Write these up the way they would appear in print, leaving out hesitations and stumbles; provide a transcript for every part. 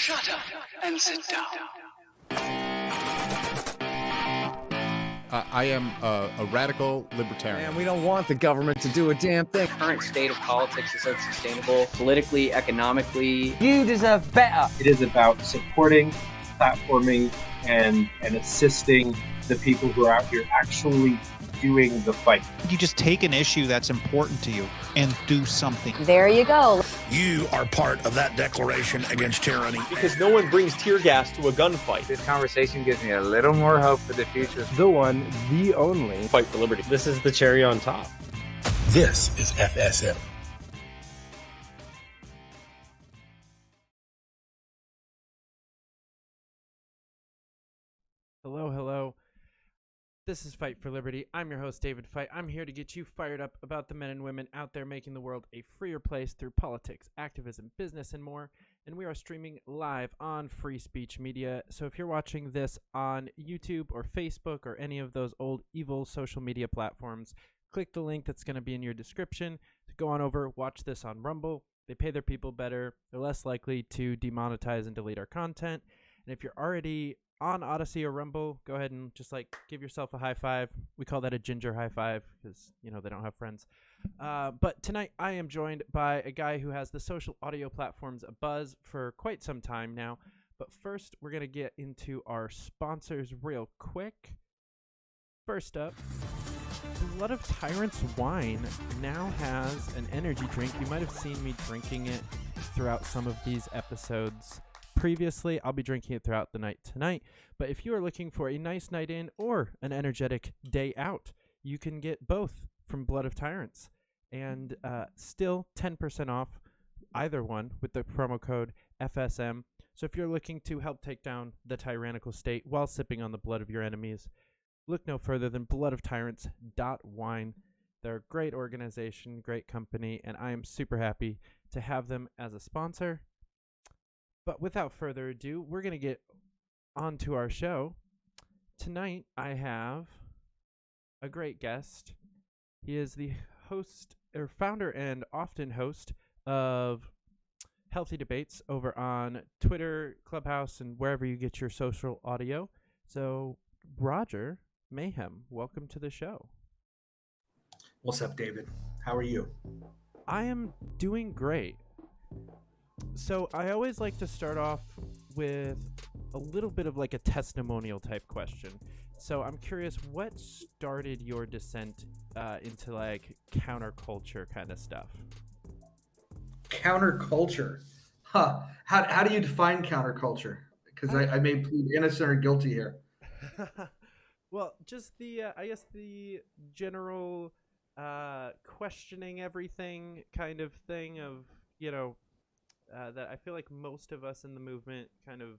Shut up and sit down. I am a radical libertarian. And we don't want the government to do a damn thing. The current state of politics is unsustainable, politically, economically. You deserve better. It is about supporting, platforming, and assisting the people who are out here actually doing the fight. You just take an issue that's important to you and do something. There you go. You are part of that declaration against tyranny. Because no one brings tear gas to a gunfight. This conversation gives me a little more hope for the future. The one, the only. Fight for liberty. This is the cherry on top. This is FSM. Hello, hello. This is Fight for Liberty. I'm your host, David Fight. I'm here to get you fired up about the men and women out there making the world a freer place through politics, activism, business, and more. And we are streaming live on Free Speech Media. So if you're watching this on YouTube or Facebook or any of those old evil social media platforms, click the link that's going to be in your description to go on over, watch this on Rumble. They pay their people better. They're less likely to demonetize and delete our content. And if you're already on Odyssey or Rumble, go ahead and just give yourself a high five. We call that a ginger high five because, they don't have friends. But tonight I am joined by a guy who has the social audio platforms abuzz for quite some time now. But first, we're going to get into our sponsors real quick. First up, Blood of Tyrants Wine now has an energy drink. You might have seen me drinking it throughout some of these episodes previously. I'll be drinking it throughout the night tonight. But if you are looking for a nice night in or an energetic day out, you can get both from Blood of Tyrants. And still 10% off either one with the promo code FSM. So if you're looking to help take down the tyrannical state while sipping on the blood of your enemies, look no further than bloodoftyrants.wine. They're a great organization, great company, and I am super happy to have them as a sponsor. But without further ado, we're going to get on to our show. Tonight, I have a great guest. He is the host, or founder and often host of Healthy Debates over on Twitter, Clubhouse, and wherever you get your social audio. So, Roger Mayhem, welcome to the show. What's up, David? How are you? I am doing great. So I always like to start off with a little bit of a testimonial type question. So I'm curious, what started your descent into counterculture kind of stuff? Counterculture? Huh. How do you define counterculture? Because I may plead innocent or guilty here. Well, just I guess the general questioning everything kind of thing of, that I feel like most of us in the movement kind of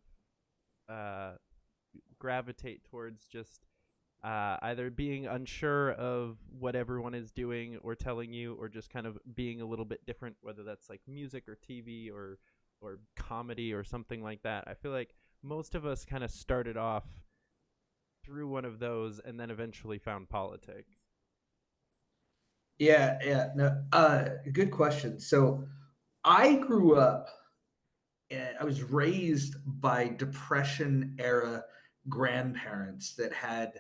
gravitate towards just either being unsure of what everyone is doing or telling you, or just kind of being a little bit different, whether that's music or TV or comedy or something like that. I feel like most of us kind of started off through one of those and then eventually found politics. Yeah. No, good question. So I grew up, I was raised by Depression-era grandparents that had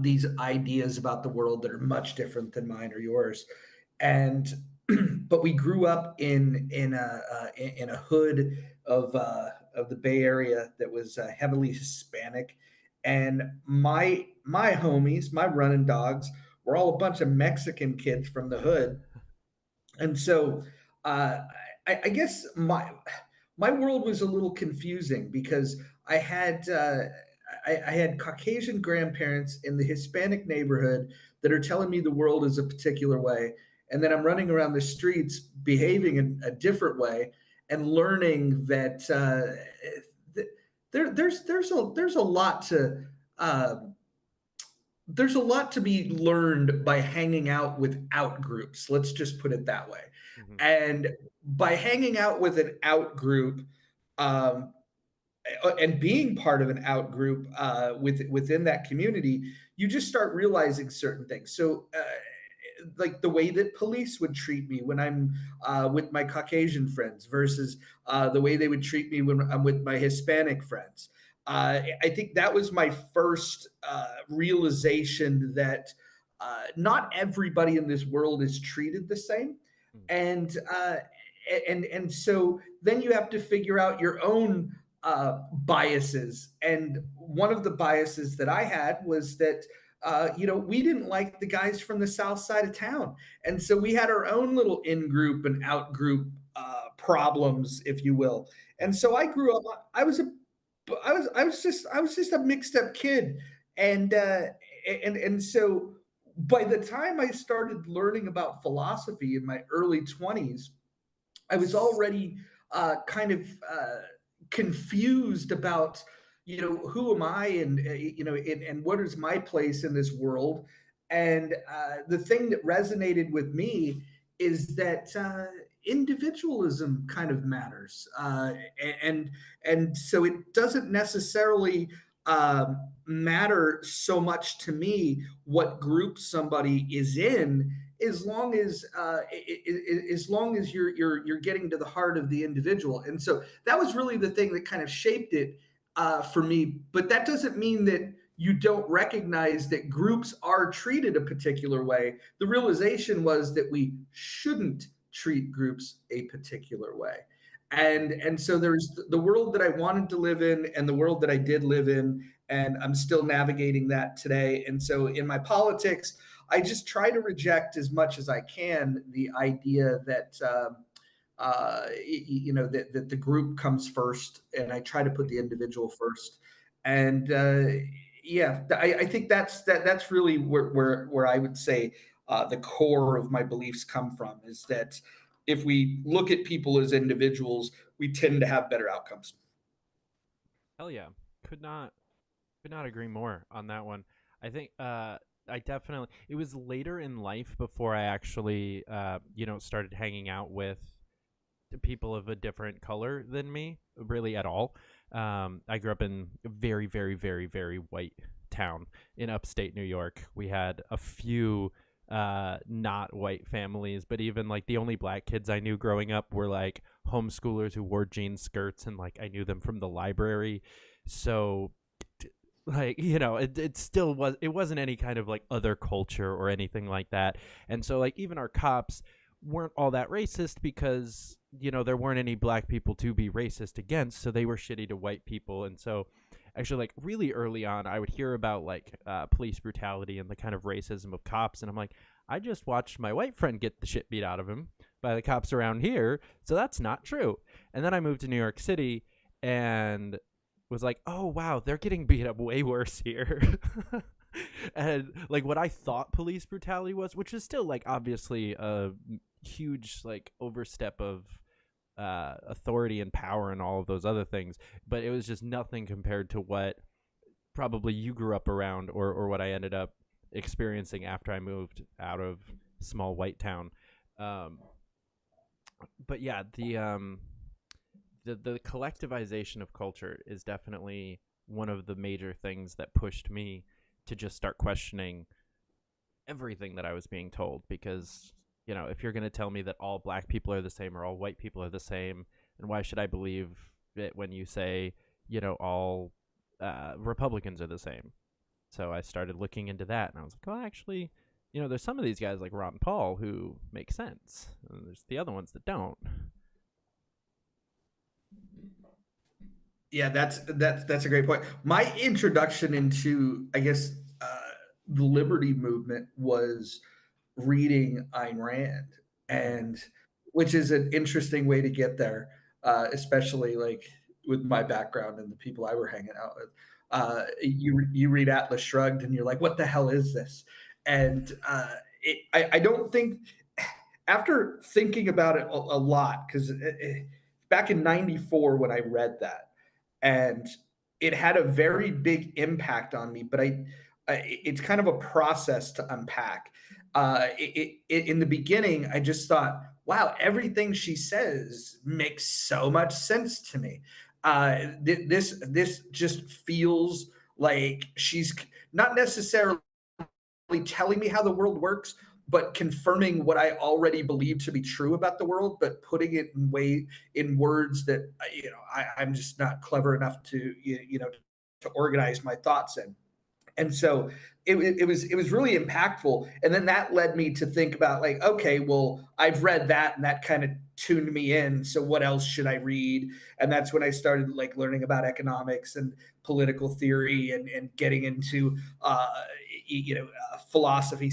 these ideas about the world that are much different than mine or yours. And but we grew up in a hood of the Bay Area that was heavily Hispanic, and my homies, my running dogs, were all a bunch of Mexican kids from the hood. And so I guess my world was a little confusing because I had Caucasian grandparents in the Hispanic neighborhood that are telling me the world is a particular way, and then I'm running around the streets behaving in a different way and learning that there's a lot to there's a lot to be learned by hanging out with out groups. Let's just put it that way. Mm-hmm. And by hanging out with an out group and being part of an out group within that community, you just start realizing certain things. So like the way that police would treat me when I'm with my Caucasian friends versus the way they would treat me when I'm with my Hispanic friends. I think that was my first realization that not everybody in this world is treated the same, and so then you have to figure out your own biases. And one of the biases that I had was that we didn't like the guys from the south side of town, and so we had our own little in-group and out-group problems, if you will. And so I grew up. I was just a mixed up kid, and so by the time I started learning about philosophy in my early 20s, I was already kind of confused about, who am I, and and what is my place in this world. And the thing that resonated with me is that individualism kind of matters, and so it doesn't necessarily matter so much to me what group somebody is in, as long as you're getting to the heart of the individual. And so that was really the thing that kind of shaped it for me. But that doesn't mean that you don't recognize that groups are treated a particular way. The realization was that we shouldn't treat groups a particular way. And so there's the world that I wanted to live in and the world that I did live in, and I'm still navigating that today. And so in my politics, I just try to reject as much as I can the idea that that the group comes first, and I try to put the individual first. And I think that's really where I would say the core of my beliefs come from, is that if we look at people as individuals, we tend to have better outcomes. Hell yeah. Could not agree more on that one. I think I definitely, it was later in life before I actually started hanging out with people of a different color than me, really, at all. I grew up in a very, very, very, very white town in upstate New York. We had a few not white families, but even like the only black kids I knew growing up were like homeschoolers who wore jean skirts, and like I knew them from the library. So like, it still wasn't any kind of like other culture or anything like that. And so like even our cops weren't all that racist, because there weren't any black people to be racist against, so they were shitty to white people. And so actually, like, really early on, I would hear about like police brutality and the kind of racism of cops, and I'm like, I just watched my white friend get the shit beat out of him by the cops around here, so that's not true. And then I moved to New York City and was like, oh wow, they're getting beat up way worse here. And like what I thought police brutality was, which is still like obviously a huge like overstep of authority and power and all of those other things, but it was just nothing compared to what probably you grew up around, or what I ended up experiencing after I moved out of small white town. But yeah, the collectivization of culture is definitely one of the major things that pushed me to just start questioning everything that I was being told. Because, if you're going to tell me that all black people are the same or all white people are the same, then why should I believe it when you say, all Republicans are the same? So I started looking into that, and I was like, well, actually, there's some of these guys like Ron Paul who make sense, and there's the other ones that don't. Yeah, that's a great point. My introduction into, I guess, the liberty movement was reading Ayn Rand, and which is an interesting way to get there, especially like with my background and the people I were hanging out with. You read Atlas Shrugged, and you're like, what the hell is this? And I don't think, after thinking about it a lot, because back in '94 when I read that, and it had a very big impact on me, but it's kind of a process to unpack. In the beginning, I just thought, wow, everything she says makes so much sense to me. This just feels like she's not necessarily telling me how the world works, but confirming what I already believe to be true about the world, but putting it in words that I'm just not clever enough to to organize my thoughts in. And so it was really impactful. And then that led me to think about, like, okay, well, I've read that and that kind of tuned me in. So what else should I read? And that's when I started like learning about economics and political theory and getting into philosophy,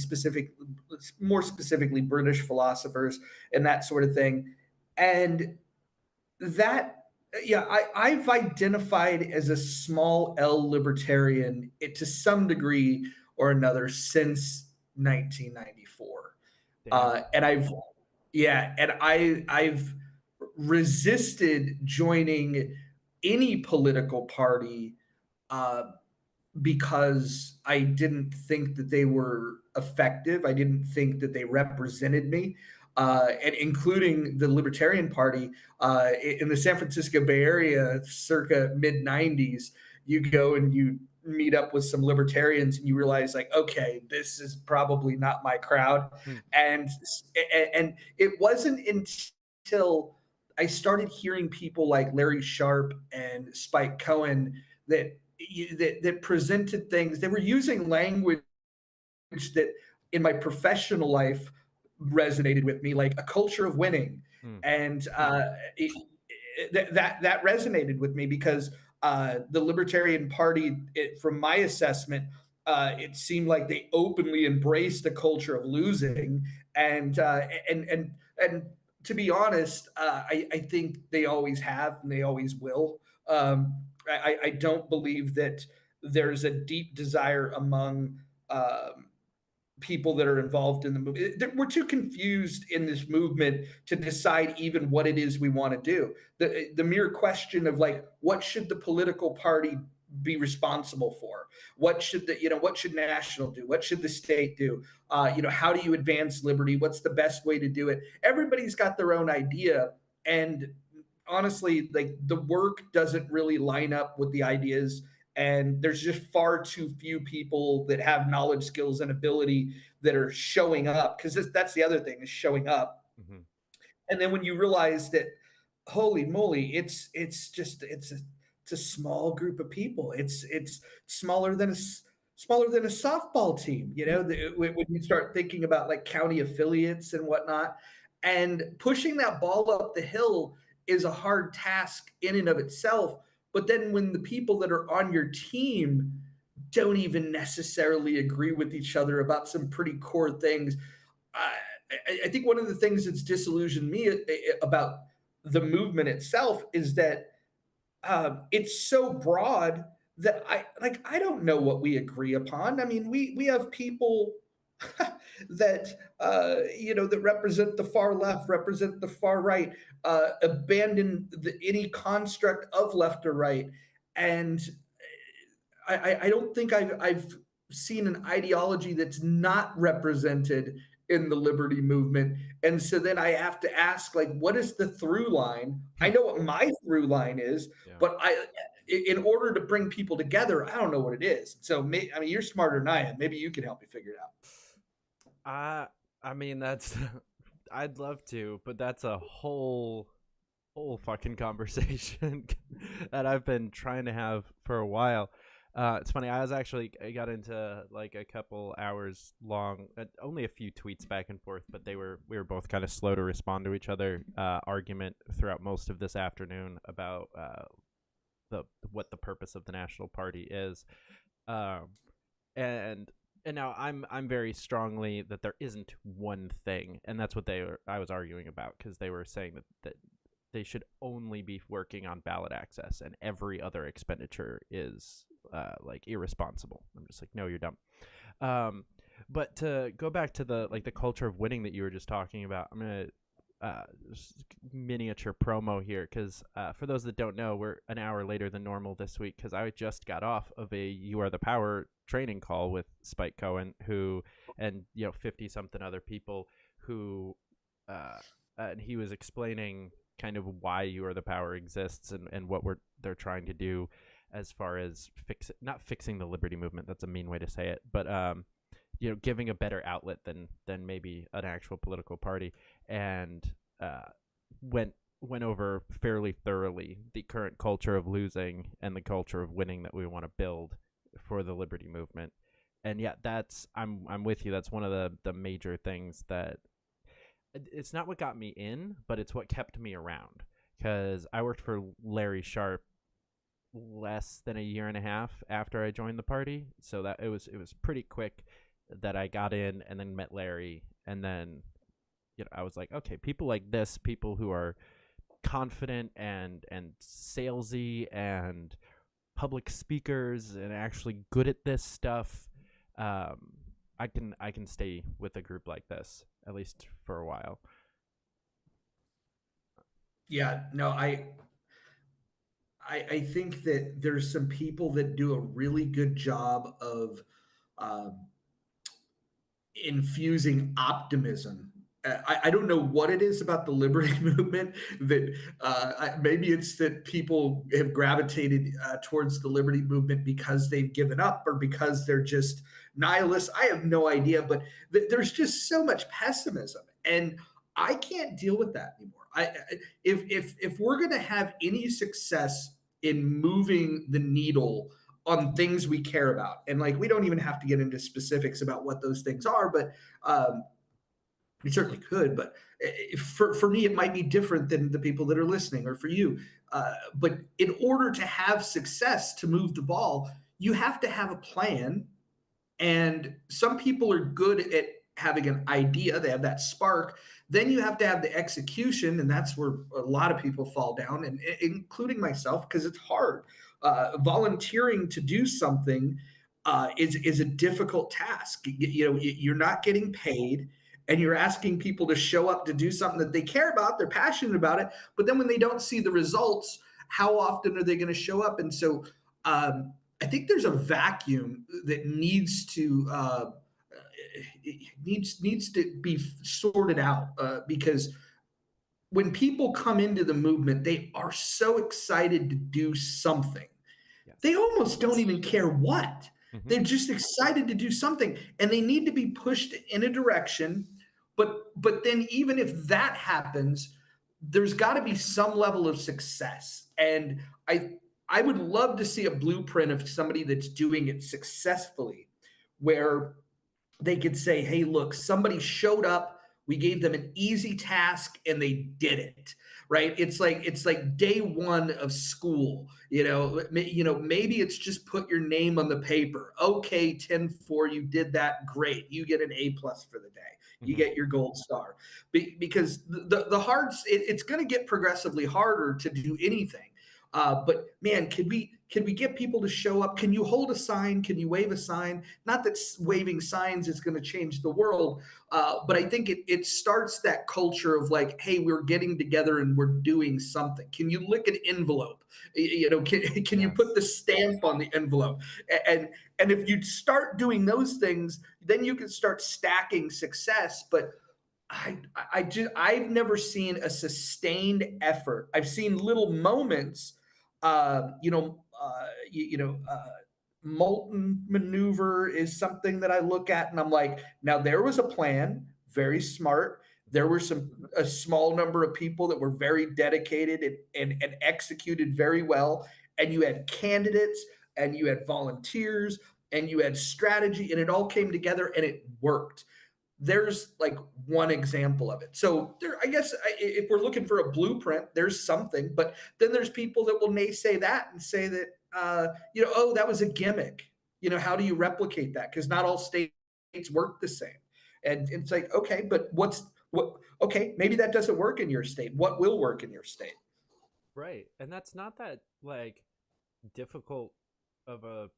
more specifically British philosophers and that sort of thing. And that I've identified as a small L libertarian to some degree or another since 1994. And I've resisted joining any political party uh, because I didn't think that they were effective. I didn't think that they represented me, and including the Libertarian Party in the San Francisco Bay Area, circa mid '90s. You go and you meet up with some libertarians, and you realize, like, okay, this is probably not my crowd. And it wasn't until I started hearing people like Larry Sharp and Spike Cohen that presented things. They were using language that in my professional life resonated with me, like a culture of winning. And that resonated with me because the Libertarian Party, from my assessment, it seemed like they openly embraced a culture of losing. And to be honest, I think they always have and they always will. I don't believe that there's a deep desire among people that are involved in the movement. We're too confused in this movement to decide even what it is we want to do. The mere question of, like, what should the political party be responsible for? What should what should national do? What should the state do? How do you advance liberty? What's the best way to do it? Everybody's got their own idea, and honestly, like, the work doesn't really line up with the ideas, and there's just far too few people that have knowledge, skills, and ability that are showing up, because that's the other thing, is showing up. And then when you realize that, holy moly, it's a small group of people. It's smaller than a softball team. When you start thinking about, like, county affiliates and whatnot, and pushing that ball up the hill is a hard task in and of itself. But then when the people that are on your team don't even necessarily agree with each other about some pretty core things, I think one of the things that's disillusioned me about the movement itself is that it's so broad that I don't know what we agree upon. I mean, we have people that that represent the far left, represent the far right, abandon any construct of left or right, and I don't think I've seen an ideology that's not represented in the liberty movement. And so then I have to ask, like, what is the through line? I know what my through line is, but in order to bring people together, I don't know what it is. So I mean, you're smarter than I am. Maybe you can help me figure it out. I mean, that's I'd love to, but that's a whole fucking conversation that I've been trying to have for a while. It's funny. I got into like a couple hours long, only a few tweets back and forth, but we were both kind of slow to respond to each other. Argument throughout most of this afternoon about what the purpose of the National Party is, and now I'm very strongly that there isn't one thing, and that's what I was arguing about, because they were saying that they should only be working on ballot access, and every other expenditure is like irresponsible. I'm just like, no, you're dumb. But to go back to the culture of winning that you were just talking about, I'm gonna miniature promo here, because for those that don't know, we're an hour later than normal this week, because I just got off of a You Are the Power training call with Spike Cohen, and 50 something other people who and he was explaining kind of why You Are the Power exists and what they're trying to do as far as not fixing the liberty movement. That's a mean way to say it, but giving a better outlet than maybe an actual political party, and went over fairly thoroughly the current culture of losing and the culture of winning that we want to build for the liberty movement. And yeah, I'm with you. That's one of the major things that it's not what got me in, but it's what kept me around. Because I worked for Larry Sharp less than a year and a half after I joined the party, so that it was pretty quick that I got in and then met Larry, and then I was like, okay, people like this, people who are confident and salesy and public speakers and actually good at this stuff. I can stay with a group like this at least for a while. Yeah, no, I think that there's some people that do a really good job of infusing optimism. I don't know what it is about the liberty movement that maybe it's that people have gravitated towards the liberty movement because they've given up or because they're just nihilists. I have no idea, but there's just so much pessimism, and I can't deal with that anymore. If we're going to have any success in moving the needle on things we care about, and like we don't even have to get into specifics about what those things are, but we certainly could. But for me, it might be different than the people that are listening, or for you. But in order to have success to move the ball, you have to have a plan. And some people are good at having an idea, they have that spark. Then you have to have the execution, and that's where a lot of people fall down, and including myself, because it's hard. Volunteering to do something is a difficult task. You're not getting paid, and you're asking people to show up to do something that they care about, they're passionate about it, but then when they don't see the results, how often are they going to show up? And so I think there's a vacuum that needs to needs to be sorted out, because when people come into the movement, they are so excited to do something. Yes. They almost don't even care what. Mm-hmm. They're just excited to do something, and they need to be pushed in a direction. But then even if that happens, there's got to be some level of success. And I would love to see a blueprint of somebody that's doing it successfully, where they could say, hey, look, somebody showed up, we gave them an easy task, and they did it, right? It's like day one of school, maybe it's just put your name on the paper. Okay, 10-4, you did that, great. You get an A+ for the day. You get your gold star. Because the hard, it's going to get progressively harder to do anything. But man, can we get people to show up? Can you hold a sign? Can you wave a sign? Not that waving signs is going to change the world, but I think it starts that culture of like, hey, we're getting together and we're doing something. Can you lick an envelope? Can you put the stamp on the envelope? And if you start doing those things, then you can start stacking success. But I've never seen a sustained effort. I've seen little moments. Molten maneuver is something that I look at and I'm like, now there was a plan, very smart. There were a small number of people that were very dedicated and executed very well. And you had candidates and you had volunteers and you had strategy, and it all came together and it worked. There's like one example of it. So I guess if we're looking for a blueprint, there's something, but then there's people that will naysay that and say that, oh, that was a gimmick. How do you replicate that? Because not all states work the same. And it's like, okay, but okay, maybe that doesn't work in your state. What will work in your state? Right. And that's not that like difficult of a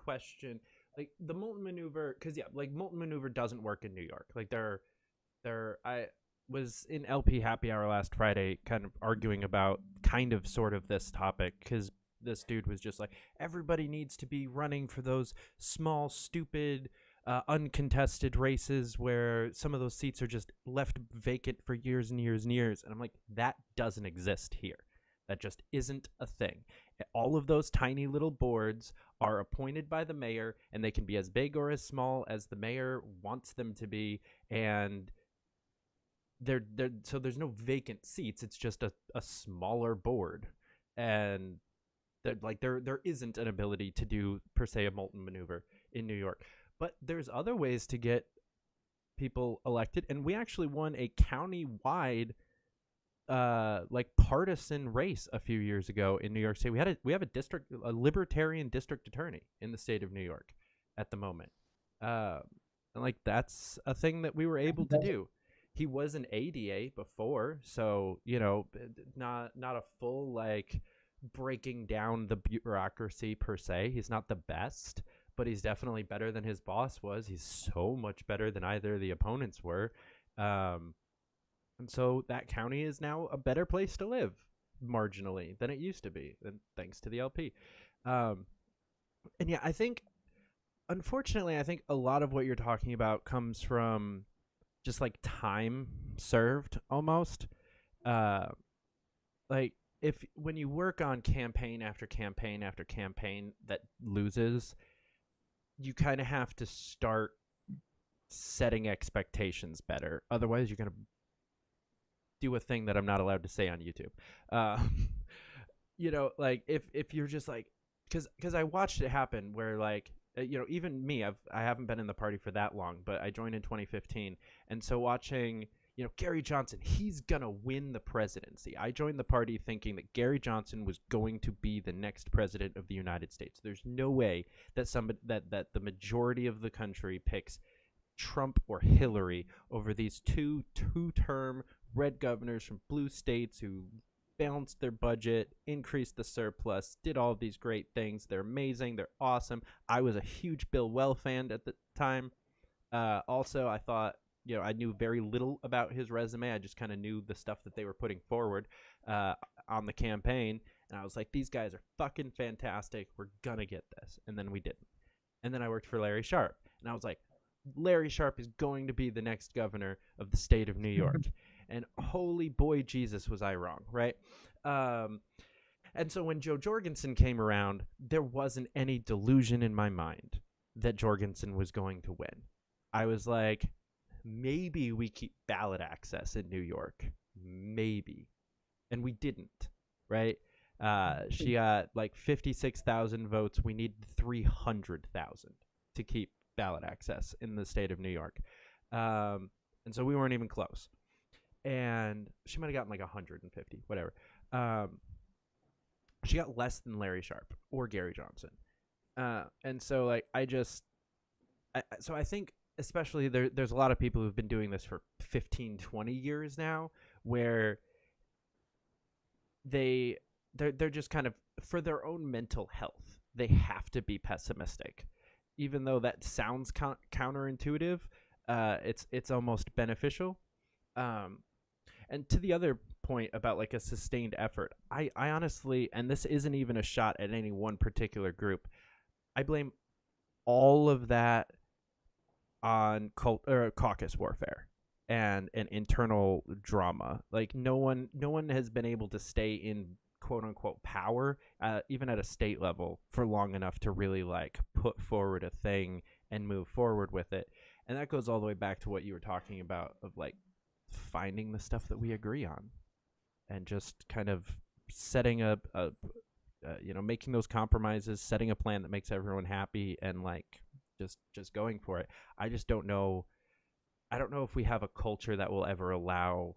question. Like the molten maneuver, because molten maneuver doesn't work in New York. Like I was in LP Happy Hour last Friday, kind of arguing about kind of sort of this topic, because this dude was just like, everybody needs to be running for those small, stupid, uncontested races where some of those seats are just left vacant for years and years and years. And I'm like, that doesn't exist here. That just isn't a thing. All of those tiny little boards are appointed by the mayor, and they can be as big or as small as the mayor wants them to be. And so there's no vacant seats. It's just a smaller board, and there isn't an ability to do per se a molten maneuver in New York. But there's other ways to get people elected, and we actually won a county-wide partisan race a few years ago in New York State. We have a libertarian district attorney in the state of New York at the moment. And that's a thing that we were able to do. He was an ADA before, so not a full breaking down the bureaucracy per se. He's not the best, but he's definitely better than his boss was. He's so much better than either of the opponents were. And so that county is now a better place to live marginally than it used to be, and thanks to the LP. And yeah, unfortunately, I think a lot of what you're talking about comes from just time served almost. When you work on campaign after campaign after campaign that loses, you kind of have to start setting expectations better. Otherwise, you're going to do a thing that I'm not allowed to say on YouTube. If you're just because I watched it happen where even me, I haven't been in the party for that long, but I joined in 2015, and so watching Gary Johnson, he's gonna win the presidency. I joined the party thinking that Gary Johnson was going to be the next president of the United States. There's no way that that the majority of the country picks Trump or Hillary over these two-term red governors from blue states who balanced their budget, increased the surplus, did all of these great things. They're amazing. They're awesome. I was a huge Bill Weld fan at the time. Also, I thought, I knew very little about his resume. I just kind of knew the stuff that they were putting forward on the campaign. And I was like, these guys are fucking fantastic. We're going to get this. And then we didn't. And then I worked for Larry Sharpe. And I was like, Larry Sharpe is going to be the next governor of the state of New York. And holy boy, Jesus, was I wrong, right? And so when Joe Jorgensen came around, there wasn't any delusion in my mind that Jorgensen was going to win. I was like, maybe we keep ballot access in New York. Maybe. And we didn't, right? She got 56,000 votes. We need 300,000 to keep ballot access in the state of New York. And so we weren't even close. And she might have gotten 150, whatever. She got less than Larry Sharpe or Gary Johnson. And so I think especially there's a lot of people who've been doing this for 15, 20 years now, where they're just kind of, for their own mental health, they have to be pessimistic. Even though that sounds counterintuitive, it's almost beneficial. And to the other point about a sustained effort, I honestly, and this isn't even a shot at any one particular group, I blame all of that on caucus warfare and internal drama. No one has been able to stay in quote unquote power, even at a state level, for long enough to really put forward a thing and move forward with it. And that goes all the way back to what you were talking about of finding the stuff that we agree on and just kind of setting making those compromises, setting a plan that makes everyone happy, and just going for it. I just don't know. I don't know if we have a culture that will ever allow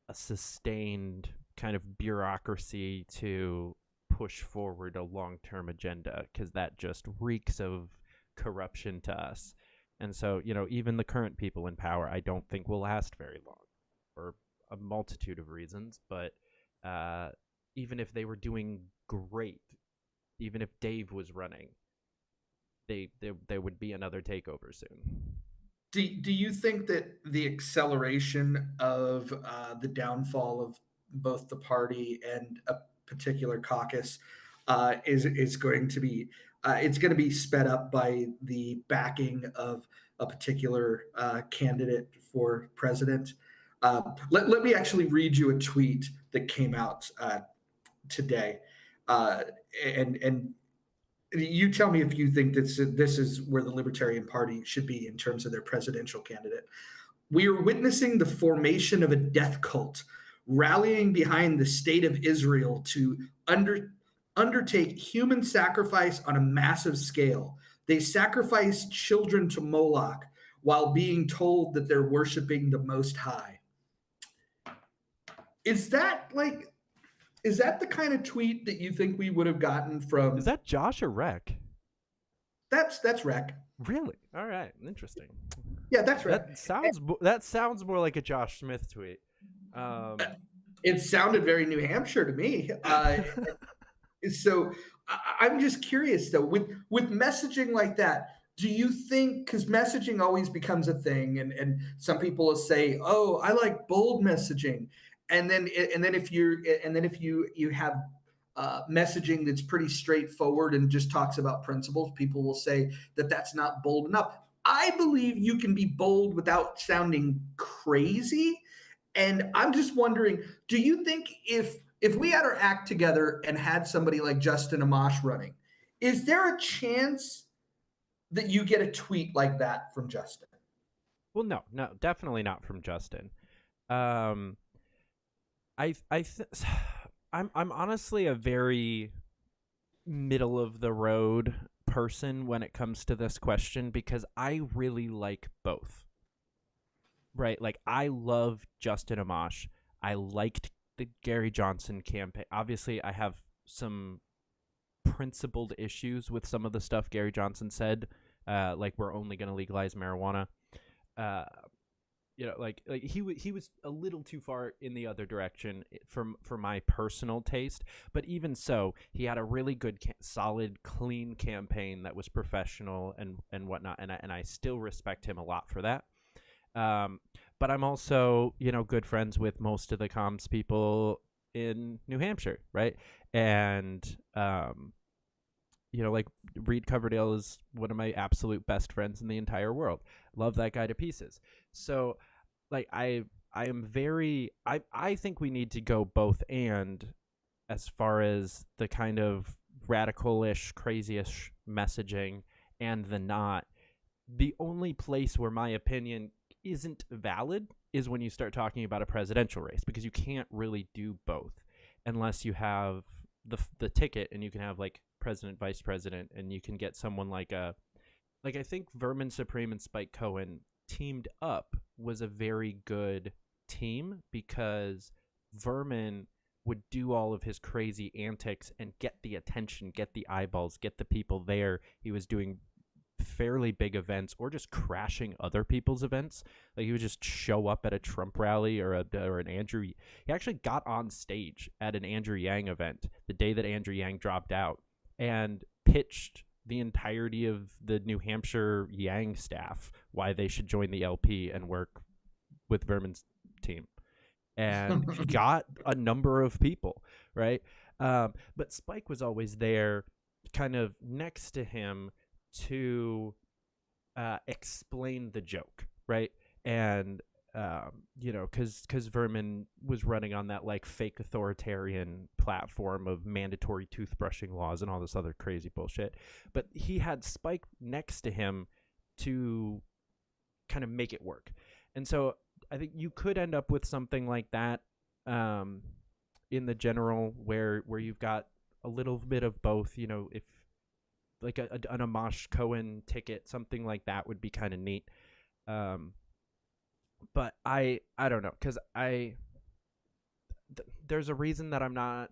a sustained kind of bureaucracy to push forward a long-term agenda, because that just reeks of corruption to us. And so, even the current people in power, I don't think will last very long for a multitude of reasons. But even if they were doing great, even if Dave was running, there would be another takeover soon. Do you think that the acceleration of the downfall of both the party and a particular caucus is going to be it's going to be sped up by the backing of a particular candidate for president? Let me actually read you a tweet that came out today. And you tell me if you think this is where the Libertarian Party should be in terms of their presidential candidate. We are witnessing the formation of a death cult, rallying behind the state of Israel to undertake human sacrifice on a massive scale. They sacrifice children to Moloch while being told that they're worshiping the Most High. Is that the kind of tweet that you think we would have gotten from? Is that Josh or Rec? That's Rec. Really? All right, interesting. Yeah, that's Rec. That sounds more like a Josh Smith tweet. It sounded very New Hampshire to me. So I'm just curious though, with messaging like that, do you think, because messaging always becomes a thing, and some people will say, "Oh, I like bold messaging," and then if you have messaging that's pretty straightforward and just talks about principles, people will say that that's not bold enough. I believe you can be bold without sounding crazy, and I'm just wondering, do you think if we had our act together and had somebody like Justin Amash running, is there a chance that you get a tweet like that from Justin? Well, no, definitely not from Justin. I'm honestly a very middle of the road person when it comes to this question, because I really like both. Right? Like, I love Justin Amash. I liked the Gary Johnson campaign. Obviously, I have some principled issues with some of the stuff Gary Johnson said, like we're only going to legalize marijuana. Like he was a little too far in the other direction for my personal taste. But even so, he had a really good, solid, clean campaign that was professional and whatnot, and I still respect him a lot for that. But I'm also, good friends with most of the comms people in New Hampshire, right? And, like Reed Coverdale is one of my absolute best friends in the entire world. Love that guy to pieces. So, like, I think we need to go both and as far as the kind of radical-ish, crazy-ish messaging and the not. The only place where my opinion isn't valid is when you start talking about a presidential race, because you can't really do both unless you have the ticket, and you can have like president, vice president, and you can get someone like I think Vermin Supreme and Spike Cohen teamed up was a very good team, because Vermin would do all of his crazy antics and get the attention, get the eyeballs, get the people there. He was doing fairly big events or just crashing other people's events. Like, he would just show up at a Trump rally or an Andrew. He actually got on stage at an Andrew Yang event the day that Andrew Yang dropped out and pitched the entirety of the New Hampshire Yang staff why they should join the LP and work with Vermin's team, and got a number of people, right? But Spike was always there, kind of next to him, to explain the joke, right? And because Vermin was running on that like fake authoritarian platform of mandatory toothbrushing laws and all this other crazy bullshit, but he had Spike next to him to kind of make it work. And so I think you could end up with something like that in the general, where you've got a little bit of both. If like an Amash Cohen ticket, something like that would be kind of neat. But I don't know, because there's a reason that I'm not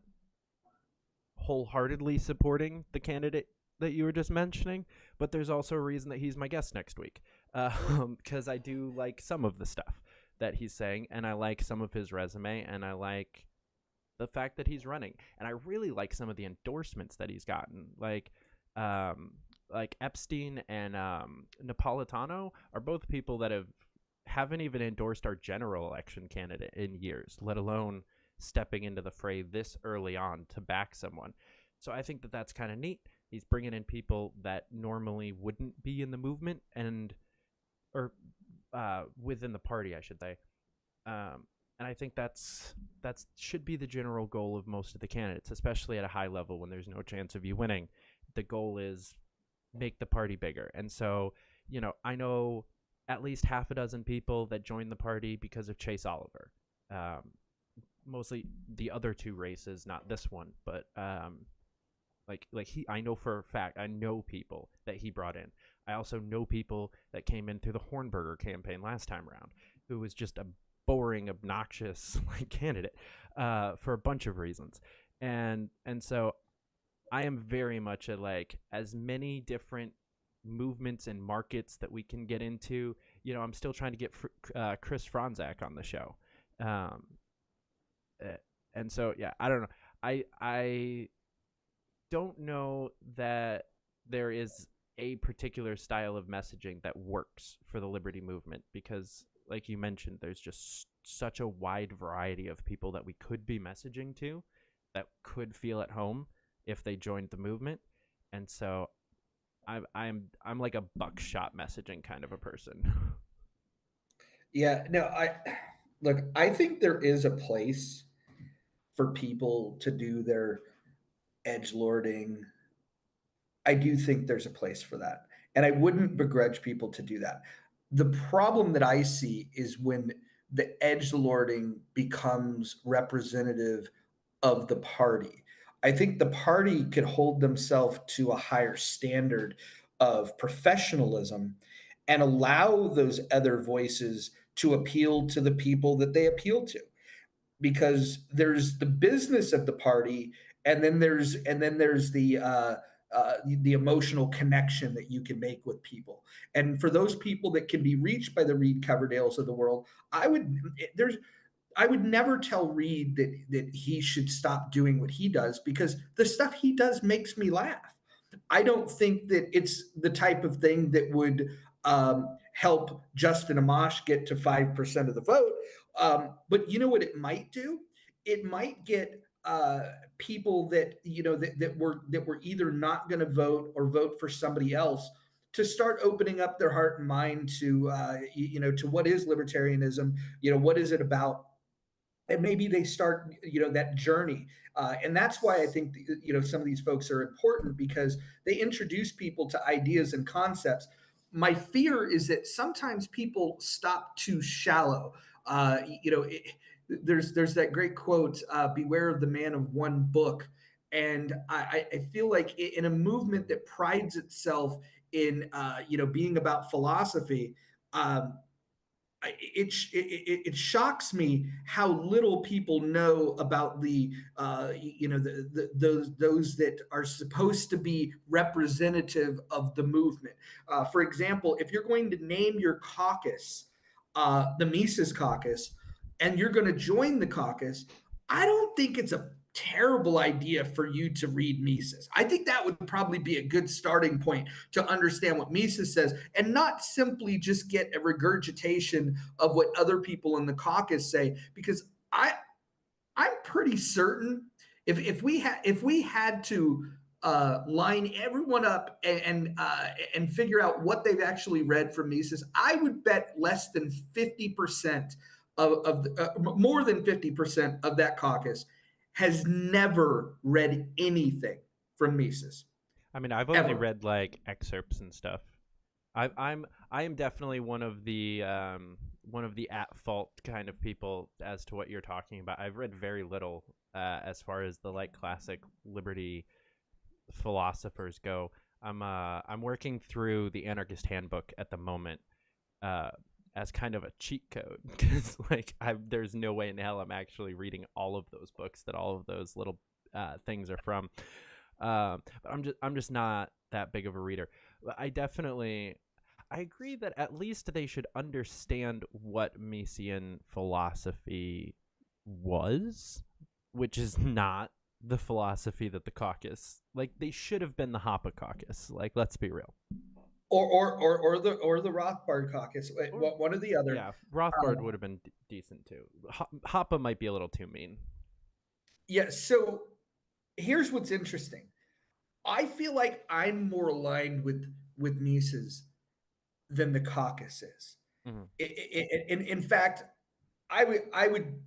wholeheartedly supporting the candidate that you were just mentioning, but there's also a reason that he's my guest next week, because I do like some of the stuff that he's saying, and I like some of his resume, and I like the fact that he's running, and I really like some of the endorsements that he's gotten, like Epstein and Napolitano are both people that haven't even endorsed our general election candidate in years, let alone stepping into the fray this early on to back someone. So I think that that's kind of neat. He's bringing in people that normally wouldn't be in the movement or within the party, I should say. And I think that's should be the general goal of most of the candidates, especially at a high level when there's no chance of you winning. The goal is make the party bigger. And so, I know at least half a dozen people that joined the party because of Chase Oliver. Mostly the other two races, not this one, but I know for a fact, I know people that he brought in. I also know people that came in through the Hornberger campaign last time around, who was just a boring, obnoxious candidate for a bunch of reasons. And so I am very much a as many different movements and markets that we can get into. I'm still trying to get Chris Franzak on the show. And so, yeah, I don't know. I don't know that there is a particular style of messaging that works for the liberty movement because, like you mentioned, there's just such a wide variety of people that we could be messaging to that could feel at home if they joined the movement. And so I'm like a buckshot messaging kind of a person. Yeah, no, I think there is a place for people to do their edgelording. I do think there's a place for that. And I wouldn't begrudge people to do that. The problem that I see is when the edgelording becomes representative of the party. I think the party could hold themselves to a higher standard of professionalism and allow those other voices to appeal to the people that they appeal to, because there's the business of the party, and then there's the emotional connection that you can make with people. And for those people that can be reached by the Reed Coverdales of the world, I would never tell Reed that he should stop doing what he does, because the stuff he does makes me laugh. I don't think that it's the type of thing that would help Justin Amash get to 5% of the vote. But you know what it might do? It might get people that that were either not going to vote or vote for somebody else to start opening up their heart and mind to to what is libertarianism. What is it about? And maybe they start that journey, and that's why I think some of these folks are important, because they introduce people to ideas and concepts. My fear is that sometimes people stop too shallow. There's that great quote, beware of the man of one book. And I feel like in a movement that prides itself in being about philosophy, it shocks me how little people know about those that are supposed to be representative of the movement. For example, if you're going to name your caucus the Mises Caucus, and you're going to join the caucus, I don't think it's a terrible idea for you to read Mises. I think that would probably be a good starting point to understand what Mises says, and not simply just get a regurgitation of what other people in the caucus say, because I'm pretty certain if we had to line everyone up and figure out what they've actually read from Mises, I would bet less than 50% of more than 50% of that caucus has never read anything from Mises. I mean, I've only read excerpts and stuff. I am definitely one of the at fault kind of people as to what you're talking about. I've read very little as far as the classic liberty philosophers go. I'm working through the Anarchist Handbook at the moment as kind of a cheat code, because there's no way in hell I'm actually reading all of those books that all of those little things are from. But I'm just not that big of a reader. But I agree that at least they should understand what Misesian philosophy was, which is not the philosophy that the caucus, they should have been the Hoppe caucus. Let's be real. Or the Rothbard caucus, one or the other. Yeah, Rothbard would have been decent too. Hoppe might be a little too mean. Yeah. So here's what's interesting. I feel like I'm more aligned with Mises than the caucus is. Mm-hmm. In fact, I would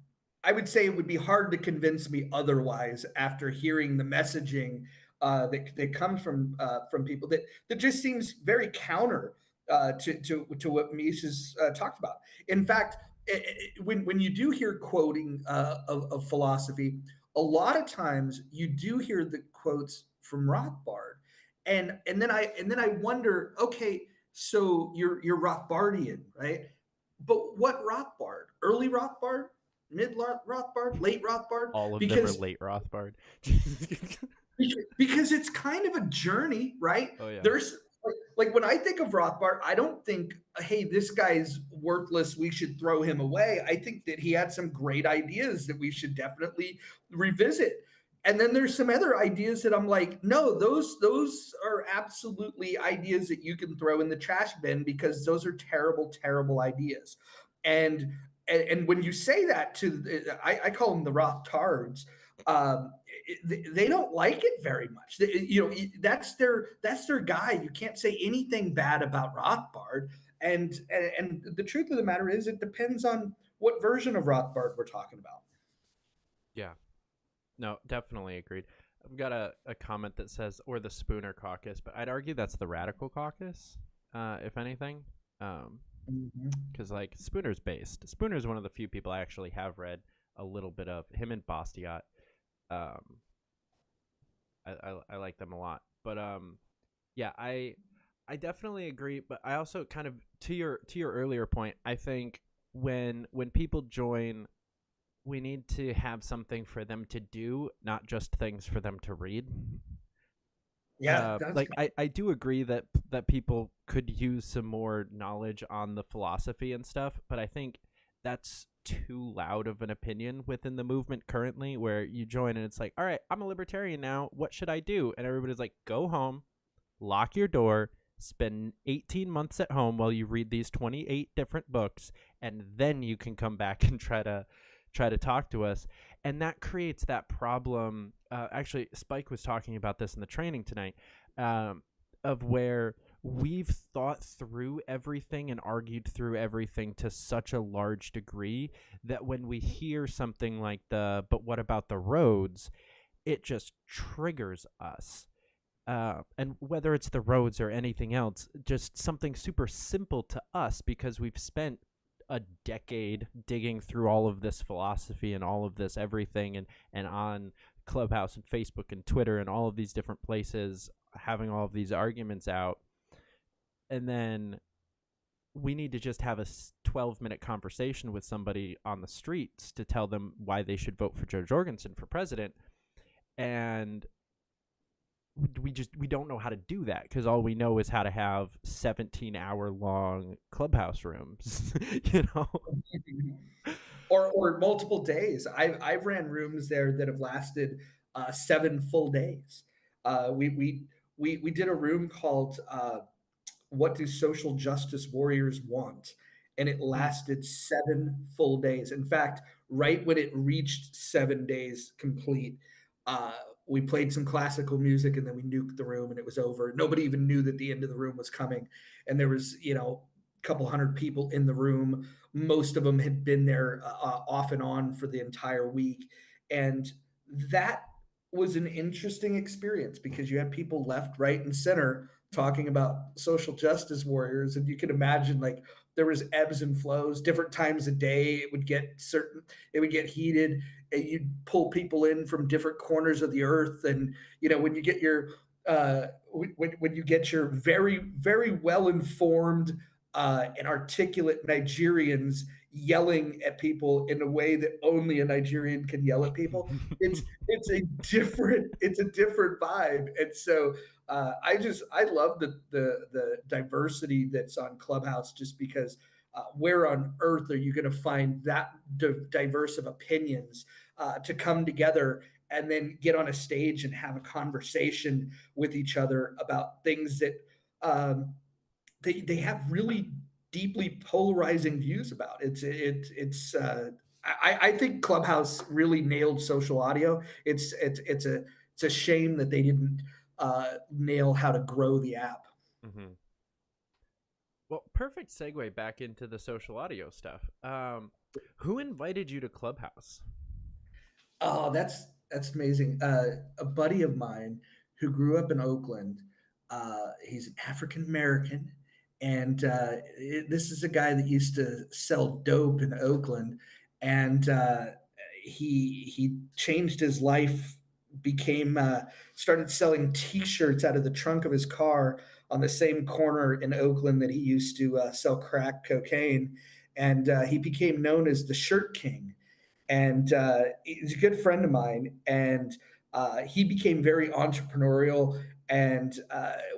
I would say it would be hard to convince me otherwise after hearing the messaging that comes from people that just seems very counter to what Mises talked about. In fact, when you do hear quoting of philosophy, a lot of times you do hear the quotes from Rothbard, and then I wonder, okay, so you're Rothbardian, right? But what Rothbard? Early Rothbard? Mid Rothbard? Late Rothbard? All of them are Because late Rothbard. because it's kind of a journey, right? Oh yeah. There's like when I think of Rothbard, I don't think, hey, this guy's worthless, we should throw him away. I think that he had some great ideas that we should definitely revisit. And then there's some other ideas that I'm like, no, those are absolutely ideas that you can throw in the trash bin because those are terrible, terrible ideas. And and when you say that I call them the Rothtards, um, they don't like it very much. That's their guy. You can't say anything bad about Rothbard. And the truth of the matter is, it depends on what version of Rothbard we're talking about. Yeah. No, definitely agreed. I've got a comment that says, or the Spooner caucus, but I'd argue that's the radical caucus, if anything. Because like Spooner's based. Spooner's one of the few people I actually have read a little bit of. Him and Bastiat. I like them a lot. But yeah, I definitely agree. But I also kind of to your earlier point, I think when people join, we need to have something for them to do, not just things for them to read. Yeah, like I do agree that people could use some more knowledge on the philosophy and stuff, but I think that's too loud of an opinion within the movement currently, where you join and it's like, all right, I'm a libertarian now, what should I do? And everybody's like, go home, lock your door, spend 18 months at home while you read these 28 different books, and then you can come back and try to talk to us. And that creates that problem. Actually, Spike was talking about this in the training tonight, of where we've thought through everything and argued through everything to such a large degree that when we hear something like but what about the roads, it just triggers us. And whether it's the roads or anything else, just something super simple to us because we've spent a decade digging through all of this philosophy and all of this everything and on Clubhouse and Facebook and Twitter and all of these different places having all of these arguments out, and then we need to just have a 12-minute conversation with somebody on the streets to tell them why they should vote for Joe Jorgensen for president, and we don't know how to do that because all we know is how to have 17-hour-long Clubhouse rooms, or multiple days. I've ran rooms there that have lasted 7 full days. We did a room called "What Do Social Justice Warriors Want?" and it lasted 7 full days. In fact, right when it reached 7 days complete, we played some classical music and then we nuked the room and it was over. Nobody even knew that the end of the room was coming. And there was, a couple hundred people in the room. Most of them had been there off and on for the entire week. And that was an interesting experience because you had people left, right, and center talking about social justice warriors. And you can imagine like there was ebbs and flows, different times a day. It would get heated. And you'd pull people in from different corners of the earth. And, when you get your very, very well-informed and articulate Nigerians yelling at people in a way that only a Nigerian can yell at people, it's a different vibe. And so I love the diversity that's on Clubhouse, just because where on earth are you going to find that diverse of opinions to come together and then get on a stage and have a conversation with each other about things that they have really deeply polarizing views about. I think Clubhouse really nailed social audio. It's a shame that they didn't nail how to grow the app. Mm-hmm. Well, perfect segue back into the social audio stuff. Who invited you to Clubhouse? Oh, that's amazing. A buddy of mine who grew up in Oakland, he's an African American, and this is a guy that used to sell dope in Oakland, and he changed his life, became started selling T-shirts out of the trunk of his car on the same corner in Oakland that he used to sell crack cocaine, and he became known as the Shirt King, and he's a good friend of mine, and he became very entrepreneurial. And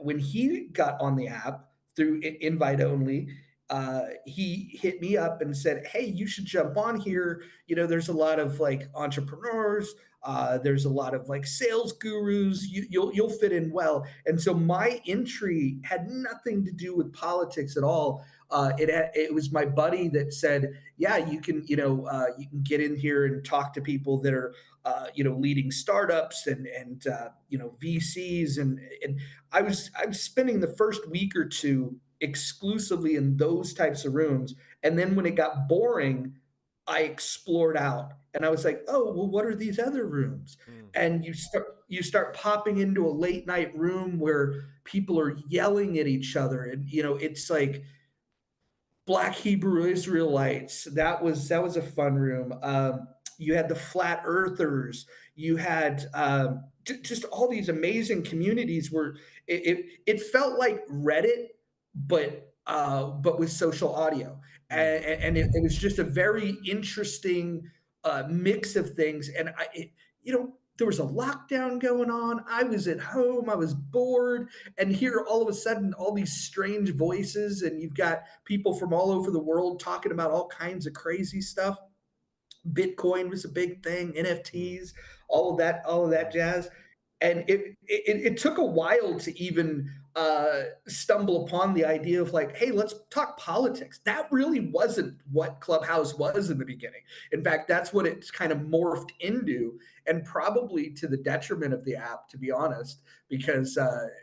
when he got on the app through invite only, he hit me up and said, "Hey, you should jump on here. You know, there's a lot of like entrepreneurs. There's a lot of like sales gurus. You'll fit in well." And so my entry had nothing to do with politics at all. It was my buddy that said, "Yeah, you can get in here and talk to people that are leading startups and VCs." And I was spending the first week or two exclusively in those types of rooms, and then when it got boring, I explored out, and I was like, "Oh, well, what are these other rooms?" And you start popping into a late night room where people are yelling at each other, and it's like Black Hebrew Israelites. That was a fun room. You had the Flat Earthers. You had just all these amazing communities where it felt like Reddit, but with social audio, and it was just a very interesting mix of things. And there was a lockdown going on. I was at home. I was bored, and here all of a sudden all these strange voices, and you've got people from all over the world talking about all kinds of crazy stuff. Bitcoin was a big thing, NFTs, all of that jazz. And it took a while to even stumble upon the idea of like, hey, let's talk politics. That really wasn't what Clubhouse was in the beginning. In fact, that's what it's kind of morphed into, and probably to the detriment of the app, to be honest. Because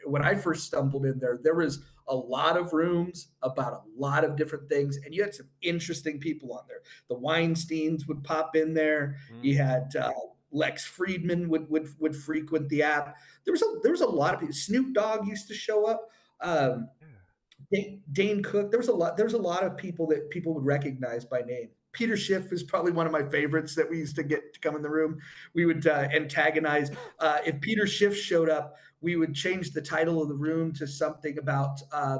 when I first stumbled in there, there was a lot of rooms about a lot of different things, and you had some interesting people on there. The Weinsteins would pop in there. You had Lex Friedman would frequent the app. There was a lot of people. Snoop Dogg used to show up. Um, Dane Cook. There was a lot of people that people would recognize by name. Peter Schiff is probably one of my favorites that we used to get to come in the room. We would antagonize. If Peter Schiff showed up, we would change the title of the room to something uh,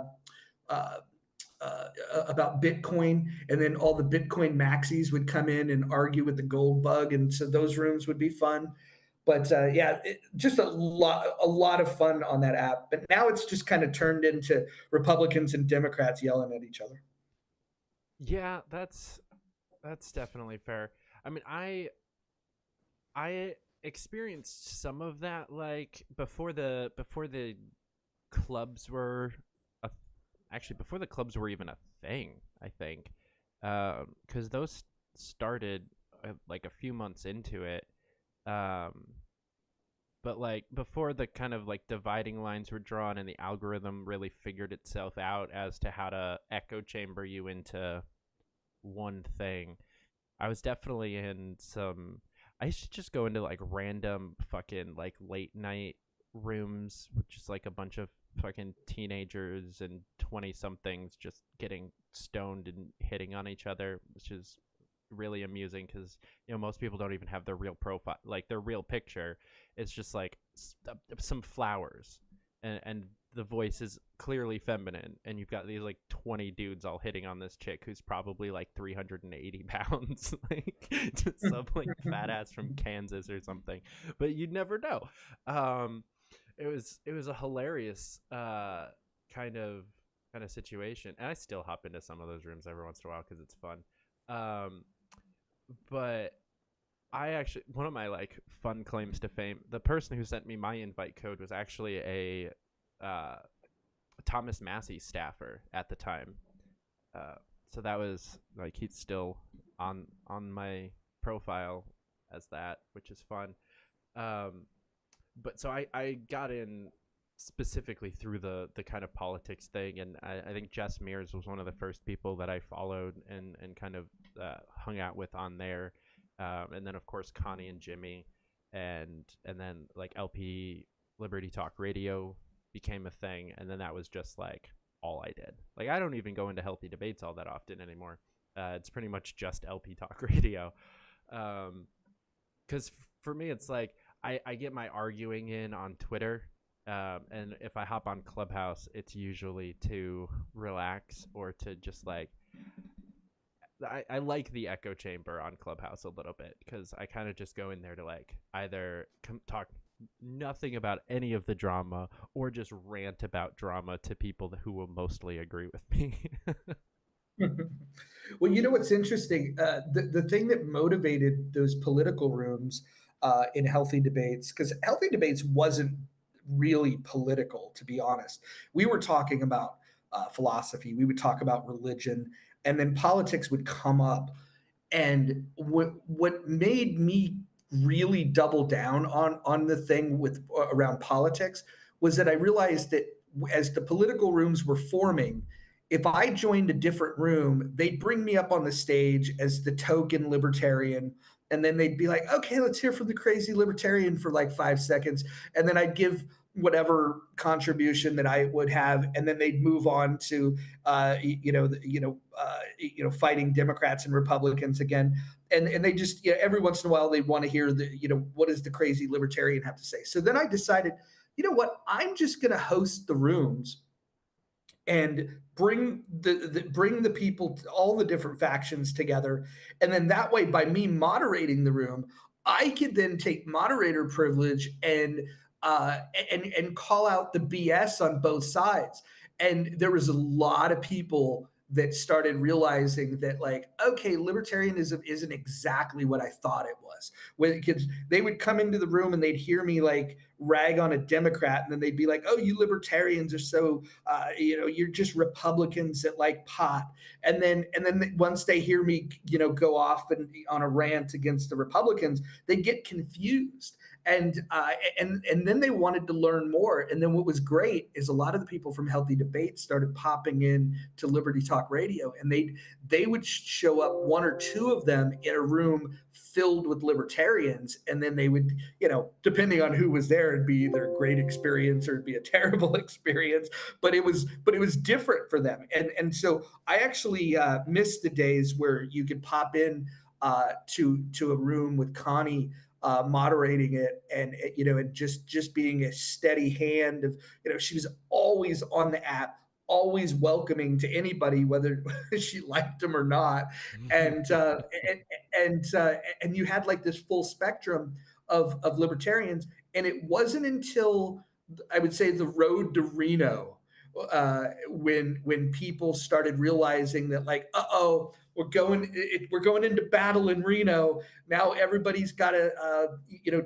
about Bitcoin, and then all the Bitcoin maxis would come in and argue with the gold bug, and so those rooms would be fun. But yeah, just a lot of fun on that app. But now it's just kind of turned into Republicans and Democrats yelling at each other. Yeah, that's definitely fair. I mean, I experienced some of that like before the clubs were a, actually before the clubs were even a thing, I think. Cuz those started like a few months into it. Um but like before the kind of like dividing lines were drawn and the algorithm really figured itself out as to how to echo chamber you into one thing, I was definitely in some. I used to just go into like random fucking like late night rooms with just like a bunch of fucking teenagers and 20 somethings just getting stoned and hitting on each other, which is really amusing because most people don't even have their real profile, like their real picture. It's just like some flowers, and the voice is clearly feminine, and you've got these like 20 dudes all hitting on this chick who's probably like 380 pounds, like just some like fat ass from Kansas or something, but you'd never know. It was a hilarious kind of situation, and I still hop into some of those rooms every once in a while because it's fun. But I actually, one of my like fun claims to fame, the person who sent me my invite code was actually a Thomas Massey staffer at the time. So that was like, he's still on my profile as that, which is fun. But so I got in specifically through the kind of politics thing, and I think Jess Mears was one of the first people that I followed and kind of hung out with on there. and then of course Connie and Jimmy, and then like LP Liberty Talk Radio became a thing, and then that was just like all I did. Like I don't even go into healthy debates all that often anymore. It's pretty much just LP Talk Radio, because for me it's like I get my arguing in on Twitter, and if I hop on Clubhouse, it's usually to relax or to just like. I like the echo chamber on Clubhouse a little bit because I kind of just go in there to like either talk nothing about any of the drama or just rant about drama to people who will mostly agree with me. Well, you know what's interesting? The thing that motivated those political rooms in healthy debates, because healthy debates wasn't really political, to be honest. We were talking about philosophy, we would talk about religion, and then politics would come up. And what made me really double down on the thing with around politics was that I realized that as the political rooms were forming, if I joined a different room, they'd bring me up on the stage as the token libertarian. And then they'd be like, okay, let's hear from the crazy libertarian for like 5 seconds. And then I'd give whatever contribution that I would have. And then they'd move on to, fighting Democrats and Republicans again. And they just, every once in a while, they want to hear what does the crazy libertarian have to say? So then I decided, you know what, I'm just going to host the rooms and bring the people, all the different factions together, and then that way, by me moderating the room, I could then take moderator privilege and call out the BS on both sides. And there was a lot of people that started realizing that, like, okay, libertarianism isn't exactly what I thought it was. Because they would come into the room and they'd hear me like rag on a Democrat, and then they'd be like, "Oh, you libertarians are so, you're just Republicans that like pot." And then once they hear me, go off and on a rant against the Republicans, they get confused. And then they wanted to learn more. And then what was great is a lot of the people from Healthy Debate started popping in to Liberty Talk Radio, and they would show up, one or two of them, in a room filled with libertarians, and then they would, depending on who was there, it'd be either a great experience or it'd be a terrible experience. But it was different for them, and so I actually missed the days where you could pop in to a room with Connie moderating it, and just being a steady hand of, she was always on the app, always welcoming to anybody, whether she liked them or not. And and you had like this full spectrum of libertarians. And it wasn't until, I would say, the road to Reno, when people started realizing that, like, we're going into battle in Reno. Now everybody's got to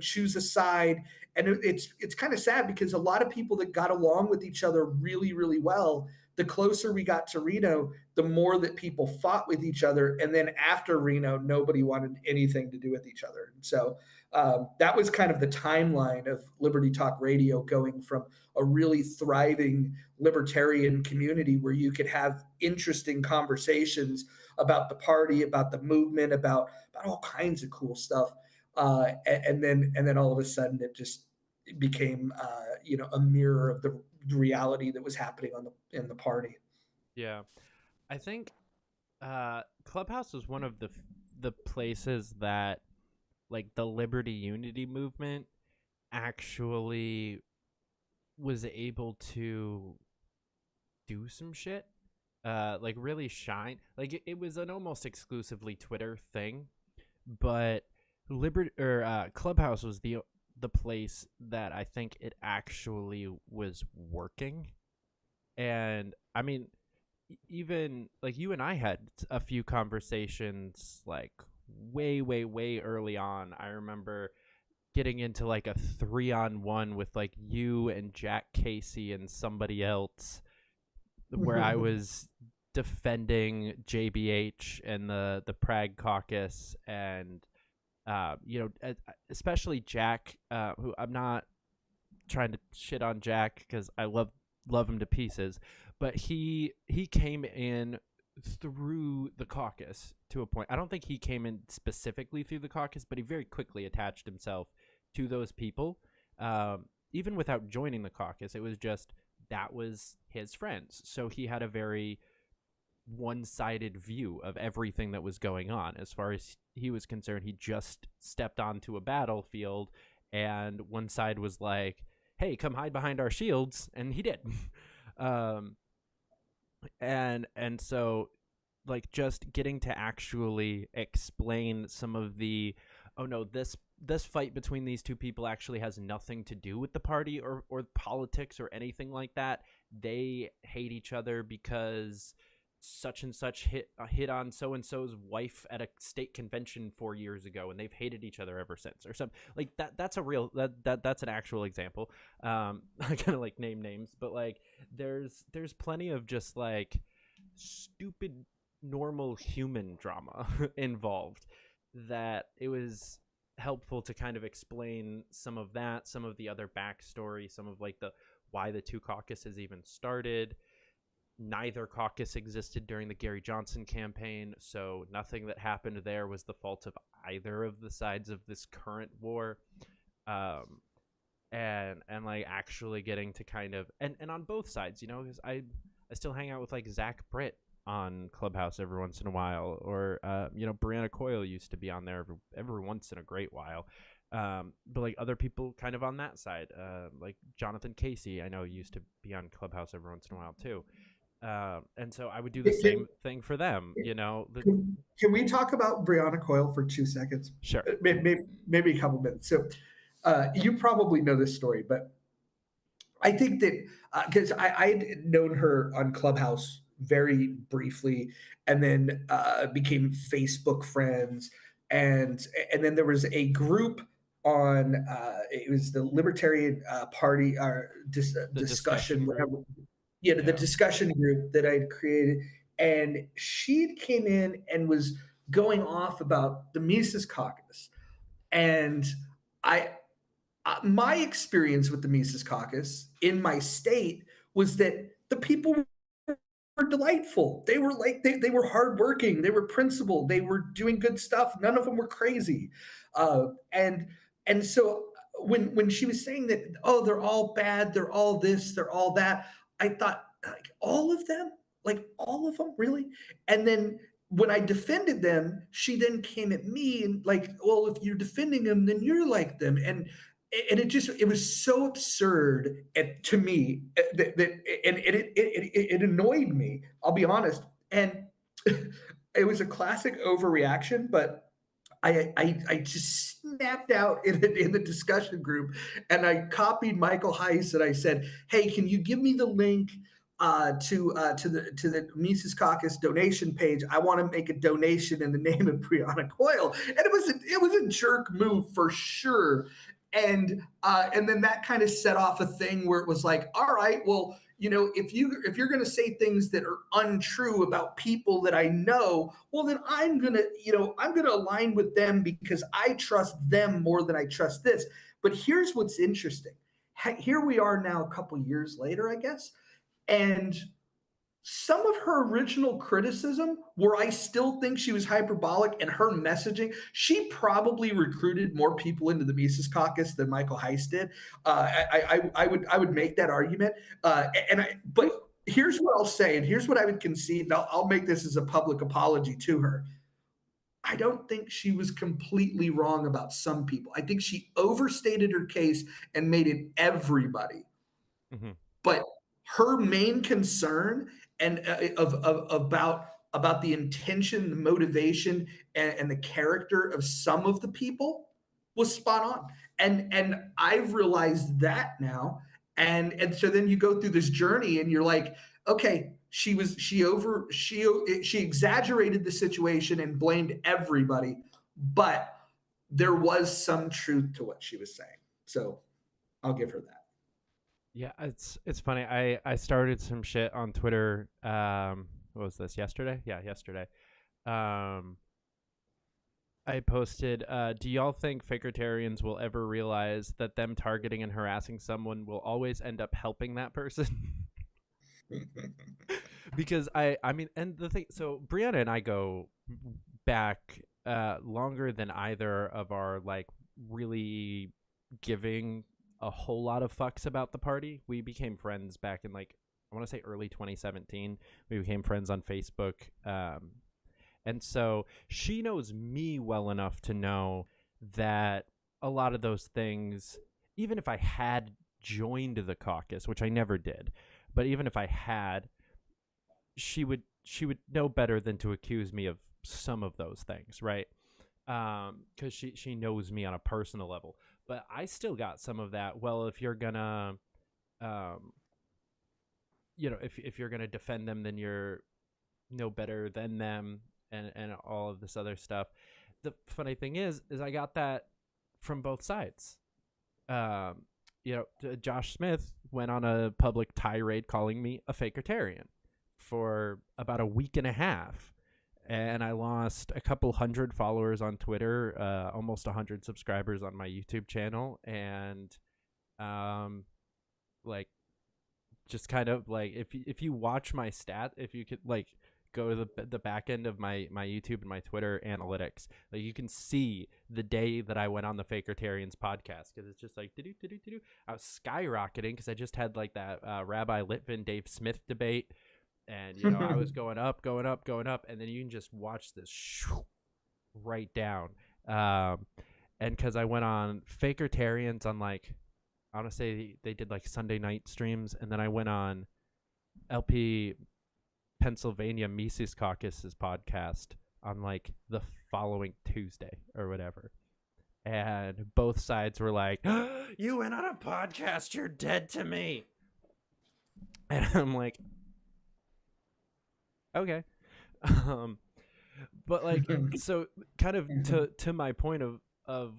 choose a side. And it's kind of sad, because a lot of people that got along with each other really, really well, the closer we got to Reno, the more that people fought with each other. And then after Reno, nobody wanted anything to do with each other. And so that was kind of the timeline of Liberty Talk Radio, going from a really thriving libertarian community where you could have interesting conversations about the party, about the movement, about all kinds of cool stuff. And then all of a sudden it just became a mirror of the reality that was happening in the party. Yeah, I think Clubhouse was one of the places that, like, the Liberty Unity movement actually was able to do some shit, like really shine. Like it was an almost exclusively Twitter thing, but Clubhouse was the place that I think it actually was working. And I mean, even like you and I had a few conversations like way early on. I remember getting into like a 3-on-1 with like you and Jack Casey and somebody else, where I was defending JBH and the Prague Caucus, and especially Jack, who, I'm not trying to shit on Jack because I love him to pieces, but he came in through the caucus to a point. I don't think he came in specifically through the caucus, but he very quickly attached himself to those people. Even without joining the caucus, it was just that was his friends. So he had a very one-sided view of everything that was going on. As far as he was concerned, he just stepped onto a battlefield, and one side was like, hey, come hide behind our shields, and he did. And so, like, just getting to actually explain some of the, oh no, this fight between these two people actually has nothing to do with the party or politics or anything like that. They hate each other because such and such hit on so and so's wife at a state convention 4 years ago, and they've hated each other ever since, or something like that. That's a real that's an actual example. I kind of like name names, but like there's plenty of just like stupid normal human drama involved that it was helpful to kind of explain some of that, some of the other backstory, some of like the why the two caucuses even started. Neither caucus existed during the Gary Johnson campaign, so nothing that happened there was the fault of either of the sides of this current war. And like actually getting to kind of and on both sides, you know, because I still hang out with like Zach Britt on Clubhouse every once in a while, or you know, Brianna Coyle used to be on there every once in a great while. But like other people kind of on that side, like Jonathan Casey, I know used to be on Clubhouse every once in a while too. And so I would do the same thing for them, you know. Can we talk about Brianna Coyle for 2 seconds? Sure. Maybe a couple minutes. So you probably know this story, but I think that because I'd known her on Clubhouse very briefly, and then became Facebook friends, and then there was a group on it was the Libertarian Party discussion, whatever. Yeah, the discussion group that I'd created, and she came in and was going off about the Mises Caucus, and my experience with the Mises Caucus in my state was that the people were delightful. They were like they were hardworking. They were principled. They were doing good stuff. None of them were crazy, and so when she was saying that, oh, they're all bad, they're all this, they're all that, I thought, like all of them, really? And then when I defended them, she then came at me and like, well, if you're defending them, then you're like them, and it was so absurd to me that it annoyed me. I'll be honest, and it was a classic overreaction, but I just snapped out in the discussion group, and I copied Michael Heiss, and I said, "Hey, can you give me the link to the Mises Caucus donation page? I want to make a donation in the name of Brianna Coyle." And it was a jerk move for sure. And then that kind of set off a thing where it was like, all right, well, you know, if you're going to say things that are untrue about people that I know, well, then I'm going to align with them because I trust them more than I trust this. But here's what's interesting. Here we are now a couple years later, I guess. And some of her original criticism, where I still think she was hyperbolic, and her messaging, she probably recruited more people into the Mises Caucus than Michael Heiss did. I would make that argument. But here's what I'll say, and here's what I would concede, and I'll make this as a public apology to her. I don't think she was completely wrong about some people. I think she overstated her case and made it everybody. Mm-hmm. But her main concern and about the intention, the motivation, and the character of some of the people was spot on. And I've realized that now. And so then you go through this journey, and you're like, okay, she exaggerated the situation and blamed everybody, but there was some truth to what she was saying. So I'll give her that. Yeah, it's funny. I started some shit on Twitter. What was this? Yesterday? Yeah, yesterday. I posted, do y'all think Fakertarians will ever realize that them targeting and harassing someone will always end up helping that person? because I mean, and the thing, so Brianna and I go back longer than either of our like really giving a whole lot of fucks about the party. We became friends back in like, I want to say early 2017. We became friends on Facebook. And so she knows me well enough to know that a lot of those things, even if I had joined the caucus, which I never did, but even if I had, she would know better than to accuse me of some of those things, right? Because she knows me on a personal level. But I still got some of that. Well, if you're gonna, if you're gonna defend them, then you're no better than them, and all of this other stuff. The funny thing is I got that from both sides. Josh Smith went on a public tirade calling me a fakertarian for about a week and a half. And I lost a couple hundred followers on Twitter, almost 100 subscribers on my YouTube channel. And, just kind of like, if you watch my stat, if you could like go to the back end of my YouTube and my Twitter analytics, like you can see the day that I went on the Fakertarians podcast, because it's just like, I was skyrocketing because I just had like that Rabbi Litvin, Dave Smith debate. And, I was going up. And then you can just watch this right down. And because I went on Fakertarians on like, I want to say they did like Sunday night streams. And then I went on LP Pennsylvania Mises Caucus's podcast on like the following Tuesday or whatever. And both sides were like, oh, you went on a podcast, you're dead to me. And I'm like, okay. But like, so kind of to my point of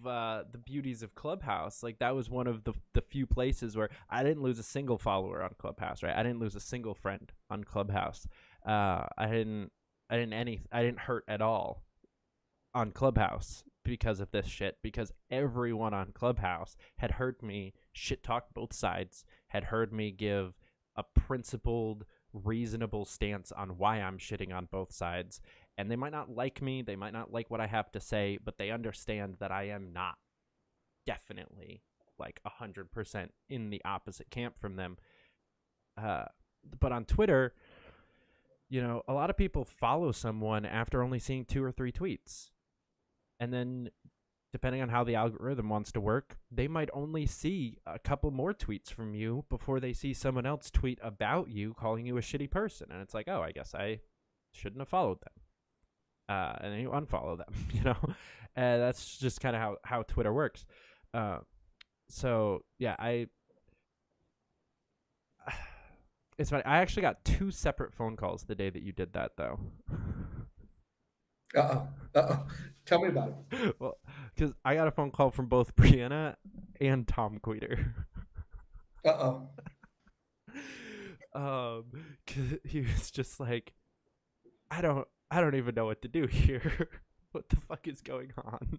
the beauties of Clubhouse, like that was one of the few places where I didn't lose a single follower on Clubhouse, right? I didn't lose a single friend on Clubhouse. I didn't hurt at all on Clubhouse because of this shit, because everyone on Clubhouse had heard me shit talk both sides, had heard me give a principled, reasonable stance on why I'm shitting on both sides. And they might not like me, they might not like what I have to say, but they understand that I am not definitely like 100% in the opposite camp from them. But on Twitter, a lot of people follow someone after only seeing 2 or 3 tweets. And then depending on how the algorithm wants to work, they might only see a couple more tweets from you before they see someone else tweet about you, calling you a shitty person. And it's like, oh, I guess I shouldn't have followed them. And then you unfollow them, And that's just kind of how Twitter works. So, yeah, it's funny. I actually got 2 separate phone calls the day that you did that, though. Uh-oh. Tell me about it. Well, because I got a phone call from both Brianna and Tom Queter. Uh-oh. 'Cause he was just like, I don't even know what to do here. What the fuck is going on?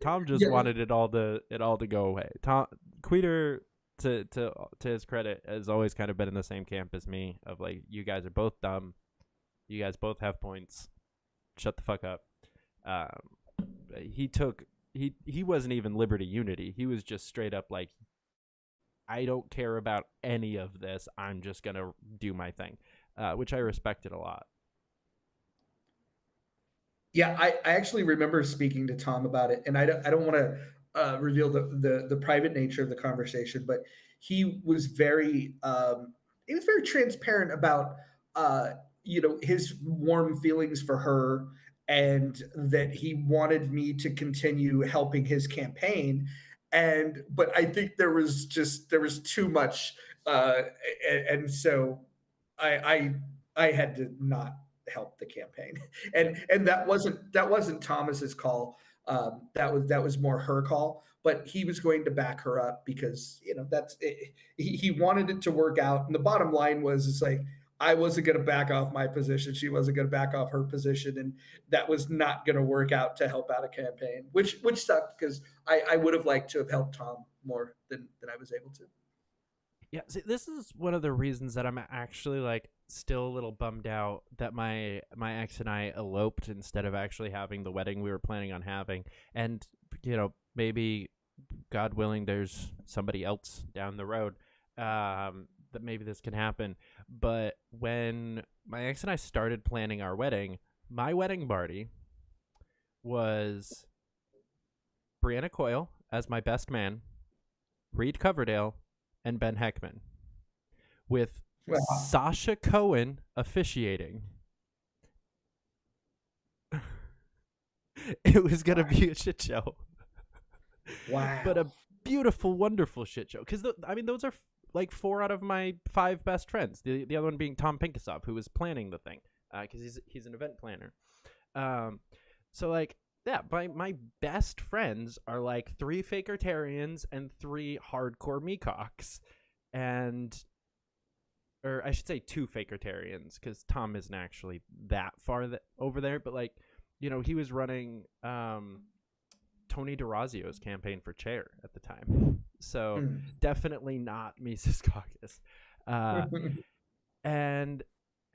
Tom just wanted it all to go away. Tom Queter, to his credit, has always kind of been in the same camp as me, of like, you guys are both dumb. You guys both have points. Shut the fuck up. He wasn't even Liberty Unity. He was just straight up like, I don't care about any of this. I'm just going to do my thing, which I respected a lot. Yeah, I actually remember speaking to Tom about it, and I don't want to reveal the private nature of the conversation, but he was very transparent about his warm feelings for her, and that he wanted me to continue helping his campaign. But I think there was too much, and so I had to not help the campaign, and that wasn't Thomas's call. That was more her call, but he was going to back her up because that's it. He wanted it to work out, and the bottom line was, it's like, I wasn't going to back off my position. She wasn't going to back off her position. And that was not going to work out to help out a campaign, which sucked, because I would have liked to have helped Tom more than I was able to. Yeah, see, this is one of the reasons that I'm actually like still a little bummed out that my ex and I eloped instead of actually having the wedding we were planning on having. And maybe, God willing, there's somebody else down the road that maybe this can happen. But when my ex and I started planning our wedding, my wedding party was Brianna Coyle as my best man, Reed Coverdale, and Ben Heckman, with Sasha Cohen officiating. It was going to be a shit show. Wow. But a beautiful, wonderful shit show. Because, those are like 4 out of my 5 best friends. The other one being Tom Pinkasov, who was planning the thing, because he's an event planner. So, like, yeah, my best friends are like 3 Fakertarians and 3 hardcore meacocks. Or I should say 2 Fakertarians, because Tom isn't actually that far over there. But, like, he was running Tony DeRazio's campaign for chair at the time. So definitely not Mises Caucus.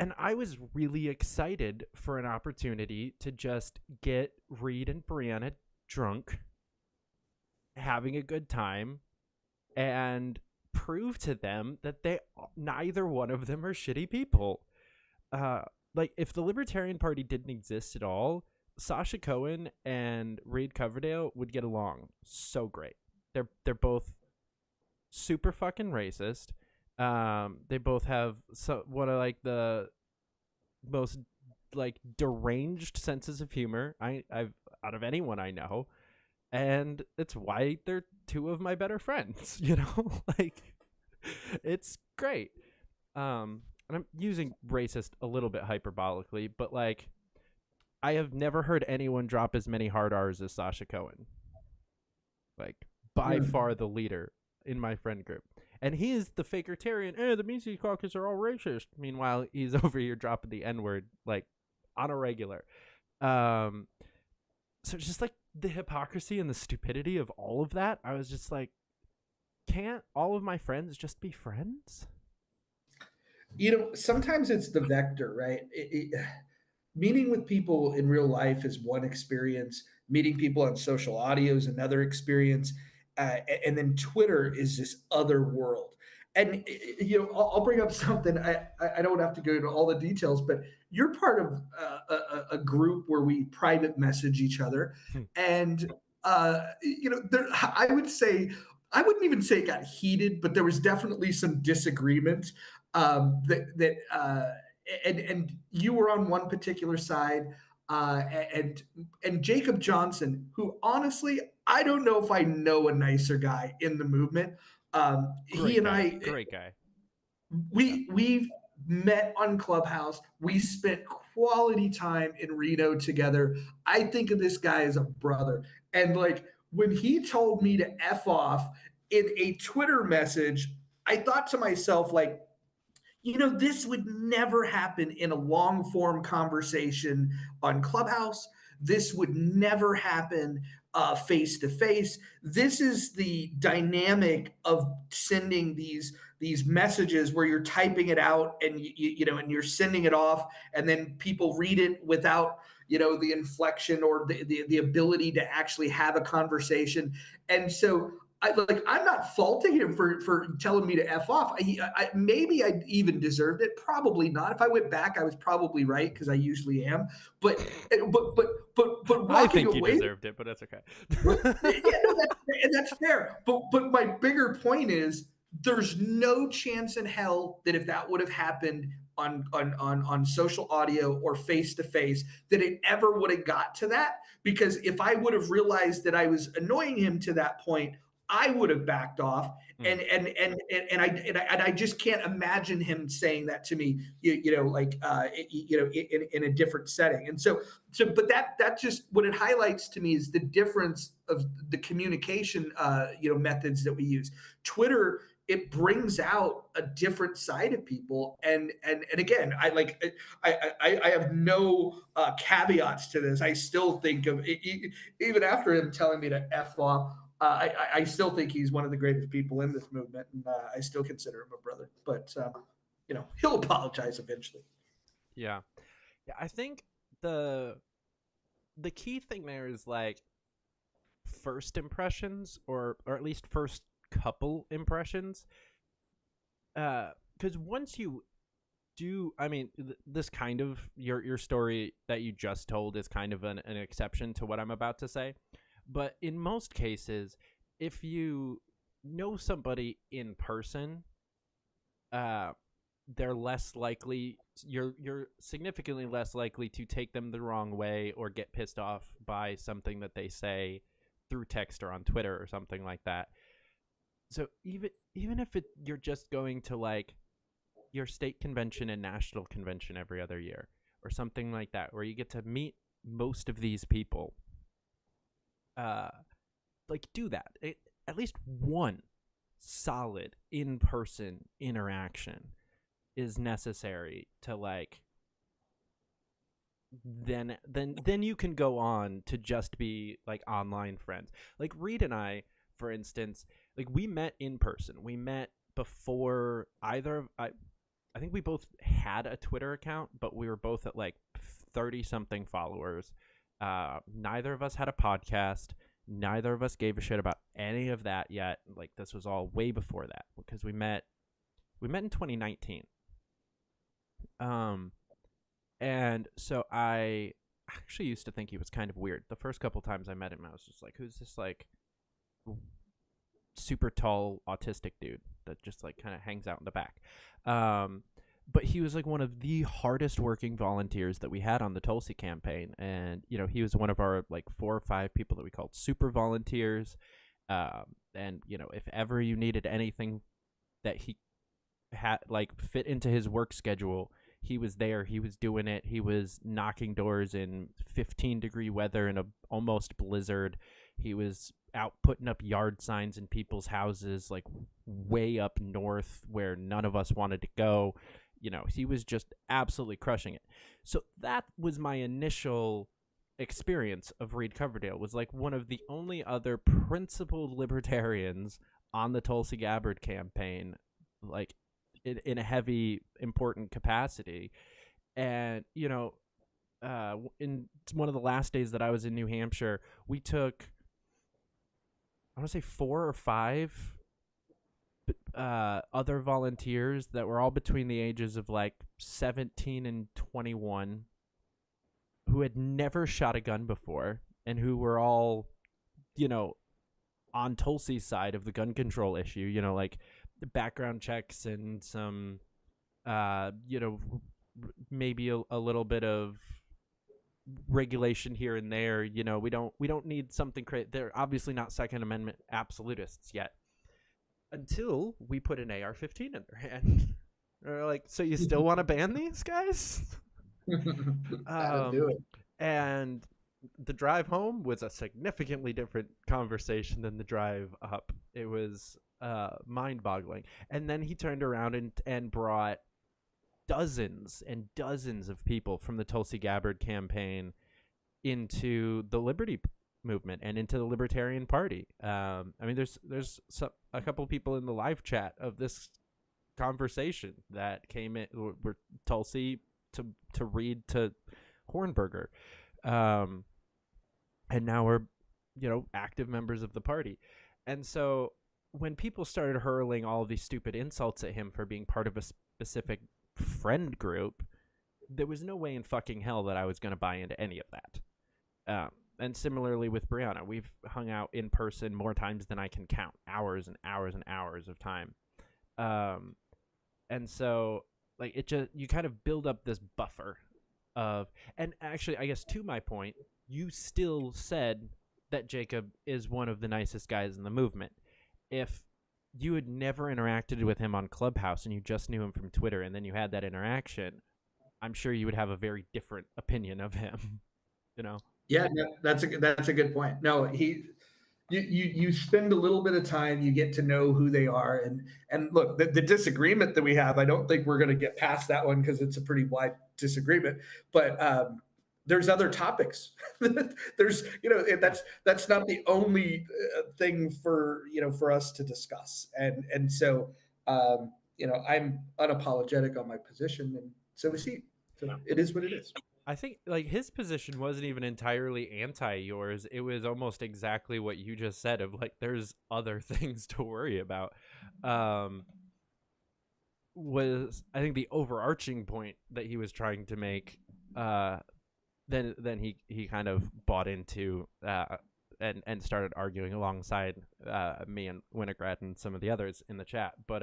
And I was really excited for an opportunity to just get Reed and Brianna drunk, having a good time, and prove to them that neither one of them are shitty people. Like, if the Libertarian Party didn't exist at all, Sasha Cohen and Reed Coverdale would get along so great. They're both super fucking racist. They both have one of like the most like deranged senses of humor I've out of anyone I know, and it's why they're 2 of my better friends. Like, it's great. And I'm using racist a little bit hyperbolically, but like, I have never heard anyone drop as many hard R's as Sasha Cohen. Like, by far the leader in my friend group. And he is the Fakertarian. The Mises Caucus are all racist. Meanwhile, he's over here dropping the N-word, like, on a regular. So just, like, the hypocrisy and the stupidity of all of that, I was just like, can't all of my friends just be friends? Sometimes it's the vector, right? Meeting with people in real life is one experience. Meeting people on social audio is another experience. And then Twitter is this other world. And, I'll bring up something. I don't have to go into all the details, but you're part of a group where we private message each other. And, I would say, I wouldn't even say it got heated, but there was definitely some disagreement and you were on one particular side, and Jacob Johnson, who honestly, I don't know if I know a nicer guy in the movement. Great guy. We've met on Clubhouse. We spent quality time in Reno together. I think of this guy as a brother. And like, when he told me to F off in a Twitter message, I thought to myself, like, this would never happen in a long form conversation on Clubhouse. This would never happen face to face. This is the dynamic of sending these messages where you're typing it out and and you're sending it off, and then people read it without the inflection or the ability to actually have a conversation. And so I'm not faulting him for telling me to F off. Maybe I even deserved it. Probably not. If I went back, I was probably right, because I usually am. But I think you deserved it, but that's okay. That's fair. But my bigger point is, there's no chance in hell that if that would have happened on social audio or face to face, that it ever would have got to that. Because if I would have realized that I was annoying him to that point, I would have backed off, and I just can't imagine him saying that to me, in a different setting. And so, but that just, what it highlights to me is the difference of the communication, methods that we use. Twitter, it brings out a different side of people, and again, I have no caveats to this. I still think of it, even after him telling me to F off I still think he's one of the greatest people in this movement, and I still consider him a brother. But he'll apologize eventually. Yeah. I think the key thing there is like first impressions, or at least first couple impressions. Because once you do, I mean, this kind of your story that you just told is kind of an exception to what I'm about to say. But in most cases, if you know somebody in person, they're less likely. You're significantly less likely to take them the wrong way or get pissed off by something that they say through text or on Twitter or something like that. So even if you're just going to like your state convention and national convention every other year or something like that, where you get to meet most of these people, like do that. At least one solid in-person interaction is necessary to like then you can go on to just be like online friends. Like Reed and I, for instance, like we met in person. We met before I think we both had a Twitter account, but we were both at like 30 something followers. Neither of us had a podcast. Neither of us gave a shit about any of that yet. Like this was all way before that, because we met in 2019. And so I actually used to think he was kind of weird. The first couple times I met him, I was just like, who's this like super tall autistic dude that just like kind of hangs out in the back? But he was like one of the hardest working volunteers that we had on the Tulsi campaign. And, he was one of our like 4 or 5 people that we called super volunteers. And, if ever you needed anything that he had like fit into his work schedule, he was there. He was doing it. He was knocking doors in 15-degree weather in a almost blizzard. He was out putting up yard signs in people's houses, like way up north where none of us wanted to go. He was just absolutely crushing it. So that was my initial experience of Reed Coverdale. Was like one of the only other principled libertarians on the Tulsi Gabbard campaign, like in a heavy, important capacity. And, in one of the last days that I was in New Hampshire, we took, I want to say 4 or 5 other volunteers that were all between the ages of like 17 and 21, who had never shot a gun before and who were all, on Tulsi's side of the gun control issue, like the background checks and some, maybe a little bit of regulation here and there. We don't need something crazy. They're obviously not Second Amendment absolutists yet, until we put an AR-15 in their hand. They're like, so you still want to ban these guys? Do it. And the drive home was a significantly different conversation than the drive up. It was mind-boggling. And then he turned around and brought dozens and dozens of people from the Tulsi Gabbard campaign into the Liberty movement and into the Libertarian Party. I mean, there's a couple people in the live chat of this conversation that came in, were Tulsi to Reed to Hornberger, and now we're active members of the party. And so when people started hurling all of these stupid insults at him for being part of a specific friend group, there was no way in fucking hell that I was going to buy into any of that. And similarly with Brianna, we've hung out in person more times than I can count, hours and hours and hours of time. And so like you kind of build up this buffer of, and actually, I guess to my point, you still said that Jacob is one of the nicest guys in the movement. If you had never interacted with him on Clubhouse and you just knew him from Twitter and then you had that interaction, I'm sure you would have a very different opinion of him, Yeah, that's a good point. No, you spend a little bit of time, you get to know who they are, and look, the disagreement that we have, I don't think we're going to get past that one because it's a pretty wide disagreement. But there's other topics. There's, that's not the only thing for, for us to discuss. And so, I'm unapologetic on my position, and so is he. So it is what it is. I think like his position wasn't even entirely anti yours. It was almost exactly what you just said of like, there's other things to worry about. Was I think the overarching point that he was trying to make, then he kind of bought into and started arguing alongside me and Winograd and some of the others in the chat. But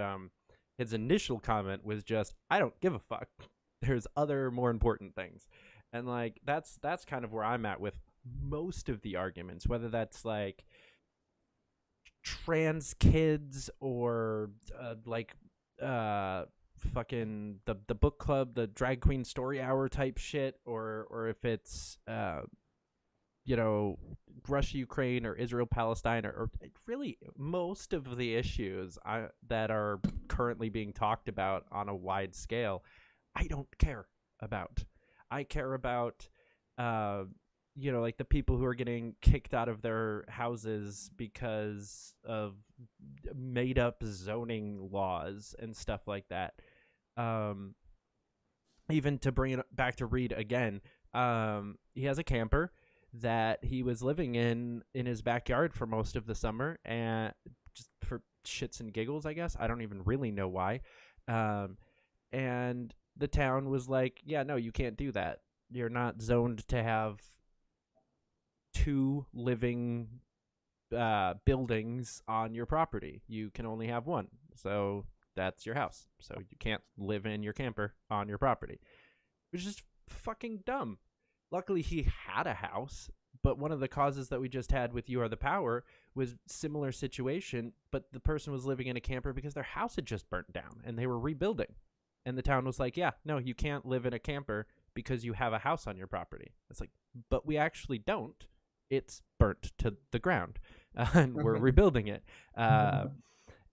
his initial comment was just, I don't give a fuck. There's other more important things. And like that's kind of where I'm at with most of the arguments, whether that's like trans kids or fucking the book club, the drag queen story hour type shit, or if it's Russia Ukraine or Israel Palestine, or really most of the issues that are currently being talked about on a wide scale, I don't care about. I care about like the people who are getting kicked out of their houses because of made up zoning laws and stuff like that. Even to bring it back to Reed again, he has a camper that he was living in his backyard for most of the summer, and just for shits and giggles, I guess. I don't even really know why. And the town was like, yeah, no, you can't do that. You're not zoned to have 2 living buildings on your property. You can only have 1. So that's your house. So you can't live in your camper on your property, which is fucking dumb. Luckily, he had a house, but one of the causes that we just had with You Are the Power was similar situation, but the person was living in a camper because their house had just burnt down and they were rebuilding. And the town was like, yeah, no, you can't live in a camper because you have a house on your property. It's like, but we actually don't. It's burnt to the ground and we're rebuilding it.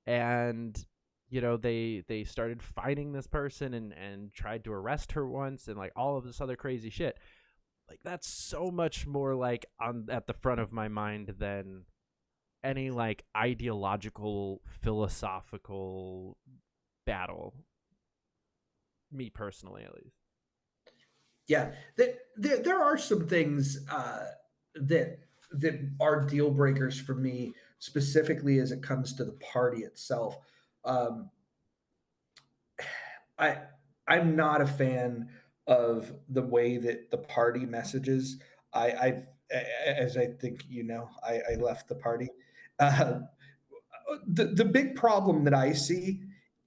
And they started fighting this person and tried to arrest her once and like all of this other crazy shit. Like that's so much more like at the front of my mind than any like ideological, philosophical battle. Me personally, at least. Yeah, there are some things that are deal breakers for me, specifically as it comes to the party itself. I'm not a fan of the way that the party messages. As I think I left the party. The big problem that I see,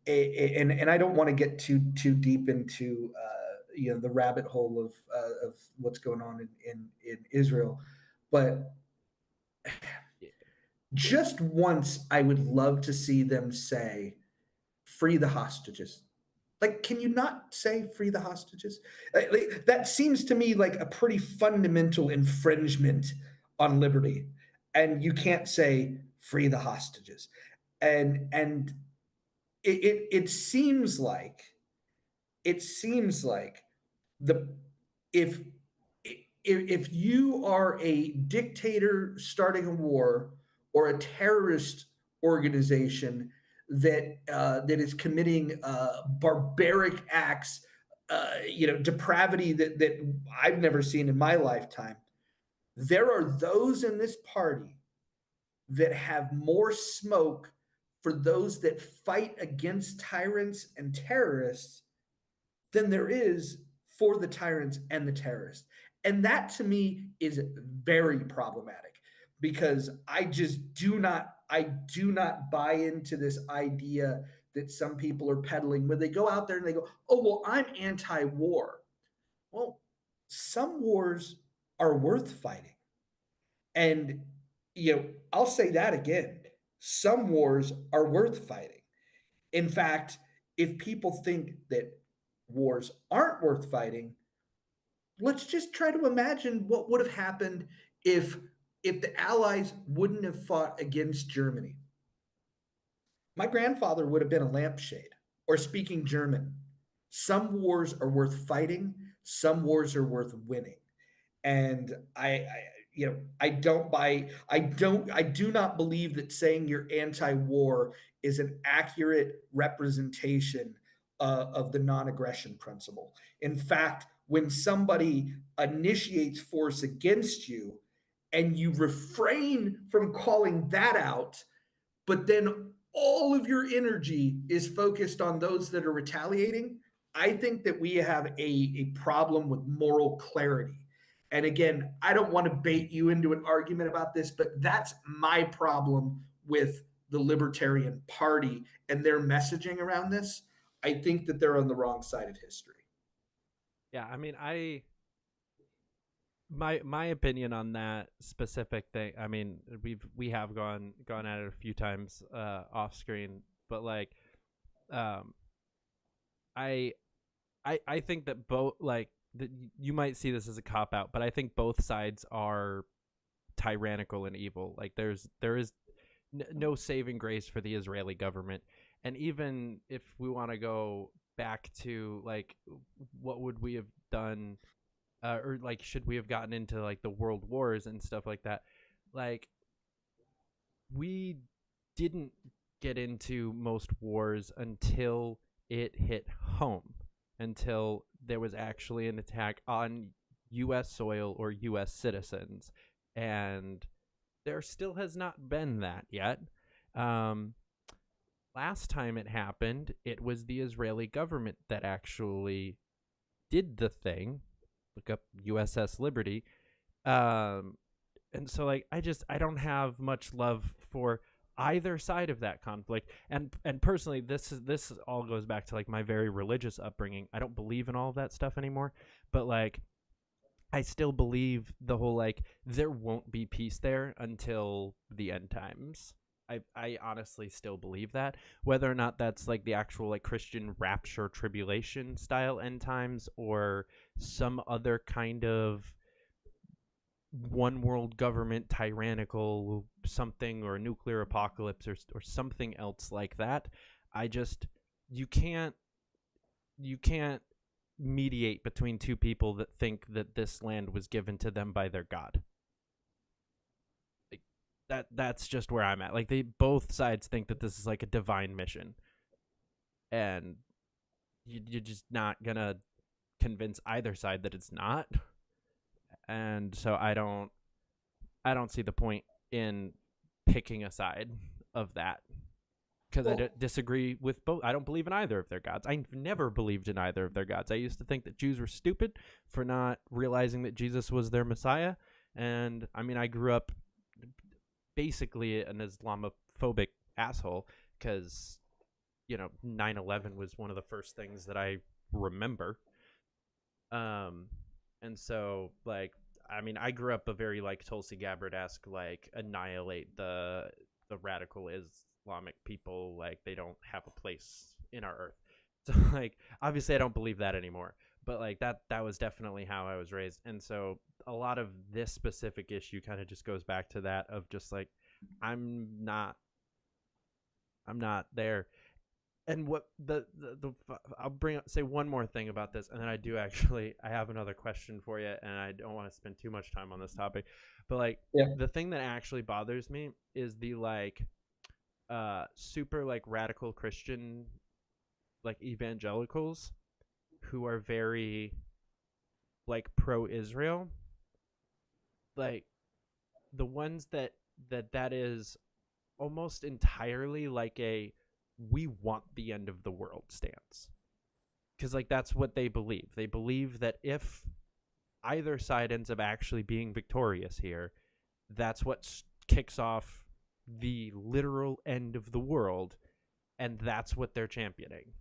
and I don't want to get too deep into the rabbit hole of what's going on in Israel, but just once I would love to see them say, "Free the hostages." Like, can you not say "free the hostages"? Like, that seems to me like a pretty fundamental infringement on liberty, and you can't say "free the hostages." And it seems like the if if you are a dictator starting a war or a terrorist organization that is committing barbaric acts, depravity that I've never seen in my lifetime, there are those in this party that have more smoke for those that fight against tyrants and terrorists than there is for the tyrants and the terrorists. And that to me is very problematic, because I do not buy into this idea that some people are peddling when they go out there and they go, "Oh, well, I'm anti-war." Well, some wars are worth fighting. And I'll say that again. Some wars are worth fighting. In fact, if people think that wars aren't worth fighting, let's just try to imagine what would have happened if the Allies wouldn't have fought against Germany. My grandfather would have been a lampshade or speaking German. Some wars are worth fighting. Some wars are worth winning. And I do not believe that saying you're anti-war is an accurate representation of the non-aggression principle. In fact, when somebody initiates force against you and you refrain from calling that out, but then all of your energy is focused on those that are retaliating, I think that we have a problem with moral clarity. And again, I don't want to bait you into an argument about this, but that's my problem with the Libertarian Party and their messaging around this. I think that they're on the wrong side of history. Yeah, I mean, my opinion on that specific thing. I mean, we have gone at it a few times off screen, but like, I think that both you might see this as a cop out, but I think both sides are tyrannical and evil. Like there is no saving grace for the Israeli government, and even if we want to go back to like what would we have done, or like should we have gotten into like the world wars and stuff like that, like we didn't get into most wars until it hit home, until there was actually an attack on U.S. soil or U.S. citizens, and there still has not been that yet. Last time it happened, it was the Israeli government that actually did the thing. Look up USS Liberty. And so like I don't have much love for either side of that conflict. And personally, this all goes back to like my very religious upbringing. I don't believe in all of that stuff anymore, but like I still believe the whole like there won't be peace there until the end times. I honestly still believe that, whether or not that's like the actual like Christian rapture tribulation style end times or some other kind of one world government tyrannical something or a nuclear apocalypse or something else like that. You can't mediate between two people that think that this land was given to them by their God. That's just where I'm at. Like both sides think that this is like a divine mission, and you're just not gonna convince either side that it's not. And so I don't see the point in picking a side of that, because I disagree with both. I don't believe in either of their gods. I've never believed in either of their gods. I used to think that Jews were stupid for not realizing that Jesus was their Messiah, and I mean I grew up basically an Islamophobic asshole because 9/11 was one of the first things that I remember. And so like I mean I grew up a very like Tulsi Gabbard-esque like annihilate the radical Islamic people, like they don't have a place in our earth. So like obviously I don't believe that anymore, but like that was definitely how I was raised. And so a lot of this specific issue kind of just goes back to that of just like I'm not there. And what I'll say one more thing about this, and then I have another question for you, and I don't want to spend too much time on this topic, but like the thing that actually bothers me is the like super like radical Christian like evangelicals who are very like pro-Israel, like the ones that is almost entirely like a we want the end of the world stance, because like that's what they believe. They believe that if either side ends up actually being victorious here, that's what kicks off the literal end of the world, and that's what they're championing,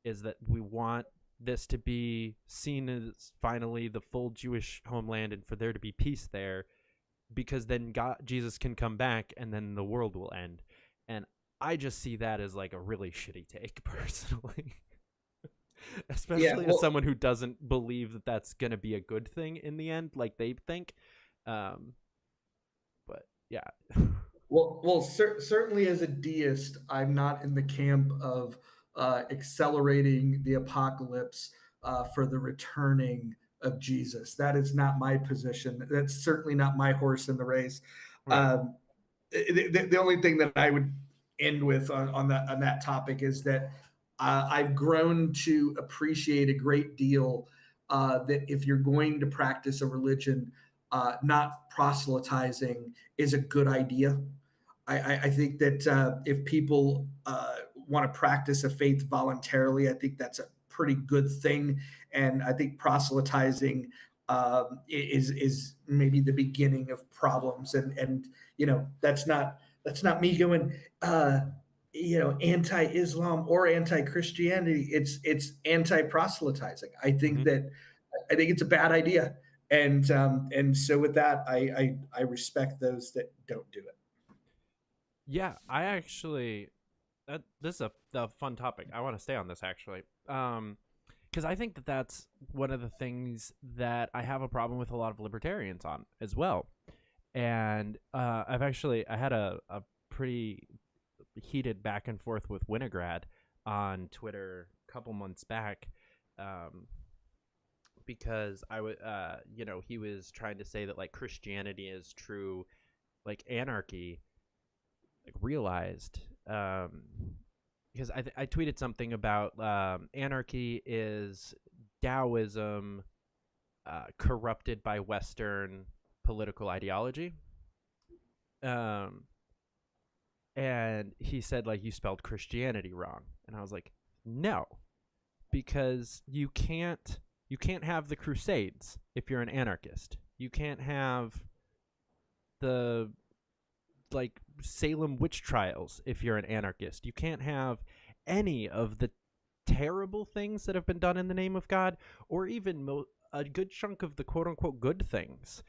is that we want this to be seen as finally the full Jewish homeland and for there to be peace there, because then Jesus can come back and then the world will end. And I just see that as like a really shitty take personally. Especially as someone who doesn't believe that that's going to be a good thing in the end, like they think. But yeah. Certainly as a deist, I'm not in the camp of accelerating the apocalypse for the returning of Jesus. That is not my position. That's certainly not my horse in the race. Right. The only thing that I would end with on that topic is that I've grown to appreciate a great deal that if you're going to practice a religion, not proselytizing is a good idea. I think that if people want to practice a faith voluntarily, I think that's a pretty good thing. And I think proselytizing is maybe the beginning of problems. And that's not me going anti-Islam or anti-Christianity. It's anti-proselytizing. I think it's a bad idea. And so with that, I respect those that don't do it. Yeah, I actually this is a fun topic. I want to stay on this actually. Because I think that that's one of the things that I have a problem with a lot of libertarians on as well. And I had a pretty heated back and forth with Winograd on Twitter a couple months back, because he was trying to say that like Christianity is true, like anarchy, like realized. Because I tweeted something about anarchy is Taoism corrupted by Western political ideology. And he said, like, you spelled Christianity wrong. And I was like, no, because you can't have the Crusades if you're an anarchist. You can't have the like Salem witch trials if you're an anarchist. You can't have any of the terrible things that have been done in the name of God, or even a good chunk of the quote-unquote good things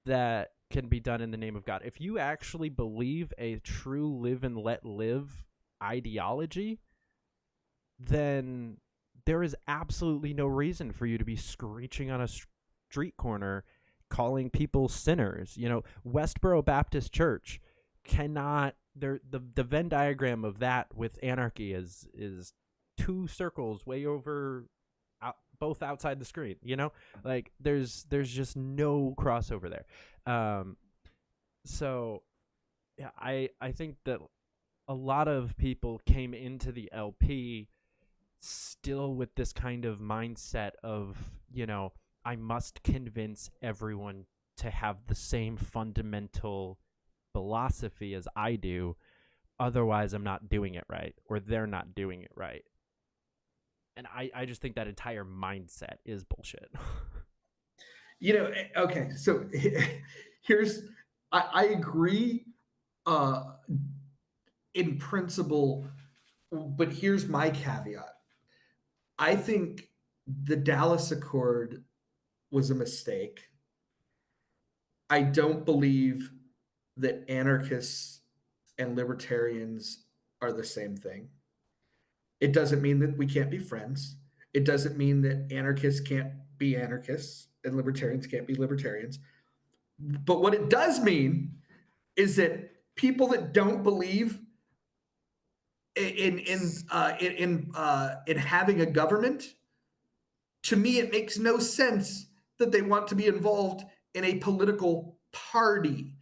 that can be done in the name of God. If you actually believe a true live and let live ideology, then there is absolutely no reason for you to be screeching on a street corner calling people sinners. Westboro Baptist Church cannot, the Venn diagram of that with anarchy is two circles way over both outside the screen. Like there's just no crossover there. So yeah, I think that a lot of people came into the LP still with this kind of mindset of, I must convince everyone to have the same fundamental philosophy as I do, otherwise I'm not doing it right, or they're not doing it right. And I just think that entire mindset is bullshit. Okay, so I agree in principle, but here's my caveat. I think the Dallas Accord was a mistake. I don't believe that anarchists and libertarians are the same thing. It doesn't mean that we can't be friends. It doesn't mean that anarchists can't be anarchists and libertarians can't be libertarians. But what it does mean is that people that don't believe in having a government, to me, it makes no sense that they want to be involved in a political party.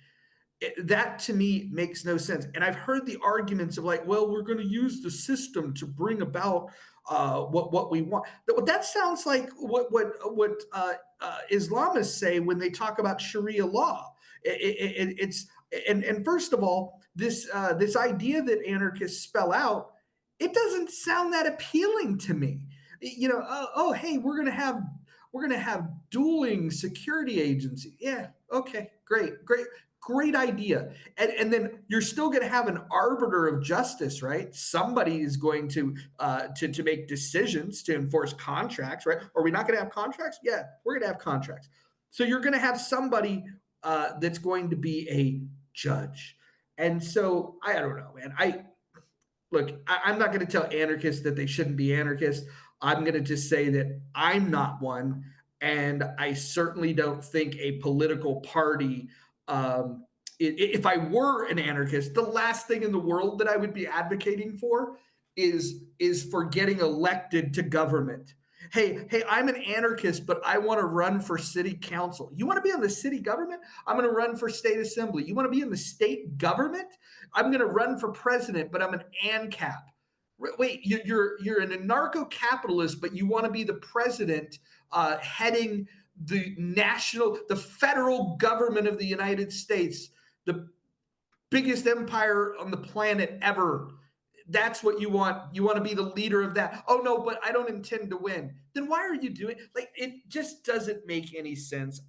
That to me makes no sense. And I've heard the arguments of like, well, we're going to use the system to bring about what we want. That sounds like what Islamists say when they talk about Sharia law. It's first of all, this idea that anarchists spell out, it doesn't sound that appealing to me. Hey, we're gonna have dueling security agencies. Yeah, okay, great idea. And then you're still going to have an arbiter of justice, right? Somebody is going to make decisions to enforce contracts, right? Are we not going to have contracts? Yeah, we're going to have contracts. So you're going to have somebody that's going to be a judge. And so I don't know, man. I'm not going to tell anarchists that they shouldn't be anarchists. I'm going to just say that I'm not one, and I certainly don't think a political party. If I were an anarchist, the last thing in the world that I would be advocating for is for getting elected to government. Hey, I'm an anarchist, but I want to run for city council. You want to be in the city government? I'm going to run for state assembly. You want to be in the state government? I'm going to run for president, but I'm an ANCAP. Wait, you're an anarcho-capitalist, but you want to be the president heading the federal government of the United States, the biggest empire on the planet ever. That's what you want. You want to be the leader of that. Oh no, but I don't intend to win. Then why are you doing like it? Just doesn't make any sense.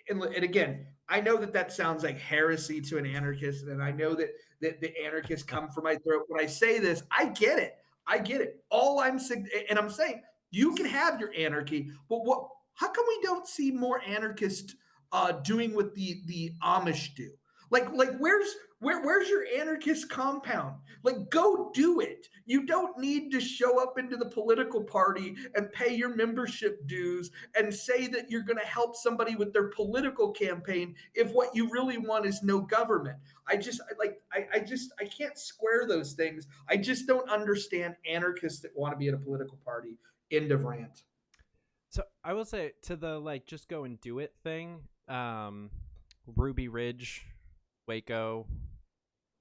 And again, I know that sounds like heresy to an anarchist, and I know that the anarchists come for my throat when I say this. I get it. I get it. And I'm saying you can have your anarchy, but what? How come we don't see more anarchists doing what the Amish do? Like where's your anarchist compound? Like, go do it. You don't need to show up into the political party and pay your membership dues and say that you're going to help somebody with their political campaign if what you really want is no government. I can't square those things. I just don't understand anarchists that want to be in a political party. End of rant. So I will say to the just go and do it thing, Ruby Ridge, Waco,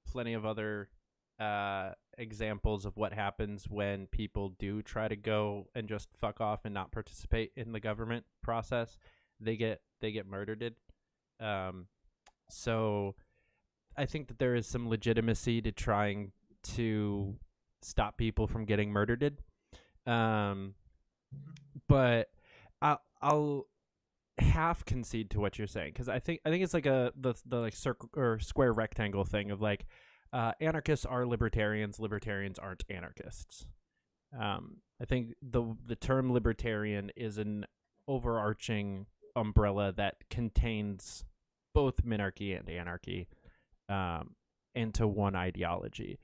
plenty of other examples of what happens when people do try to go and just fuck off and not participate in the government process. They get murdered. So I think that there is some legitimacy to trying to stop people from getting murdered. But I'll half concede to what you're saying, because I think it's like the like circle or square rectangle thing of like anarchists are libertarians aren't anarchists. I think the term libertarian is an overarching umbrella that contains both minarchy and anarchy into one ideology.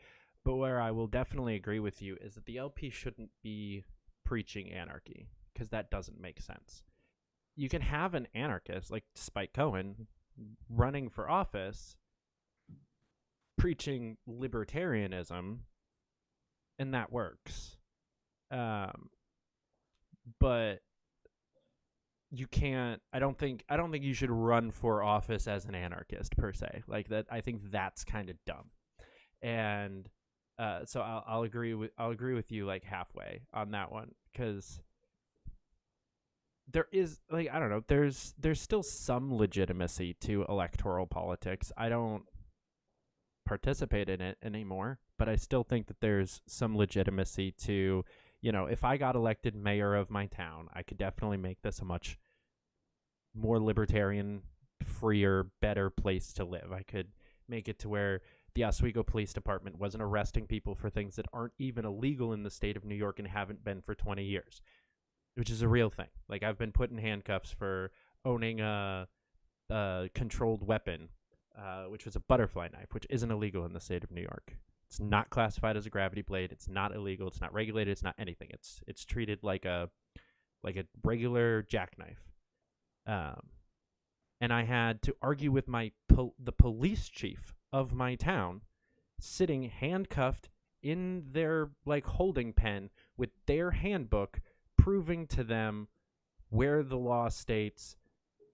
But where I will definitely agree with you is that the LP shouldn't be preaching anarchy, because that doesn't make sense. You can have an anarchist like Spike Cohen running for office preaching libertarianism, and that works. But you can't. I don't think you should run for office as an anarchist per se. Like that, I think that's kind of dumb. And so I'll agree with you like halfway on that one, because there is like, I don't know, there's still some legitimacy to electoral politics. I don't participate in it anymore, but I still think that there's some legitimacy to, if I got elected mayor of my town, I could definitely make this a much more libertarian, freer, better place to live. I could make it to where the Oswego Police Department wasn't arresting people for things that aren't even illegal in the state of New York and haven't been for 20 years, which is a real thing. Like, I've been put in handcuffs for owning a controlled weapon, which was a butterfly knife, which isn't illegal in the state of New York. It's not classified as a gravity blade. It's not illegal. It's not regulated. It's not anything. It's treated like a regular jackknife. And I had to argue with the police chief of my town, sitting handcuffed in their holding pen with their handbook, proving to them where the law states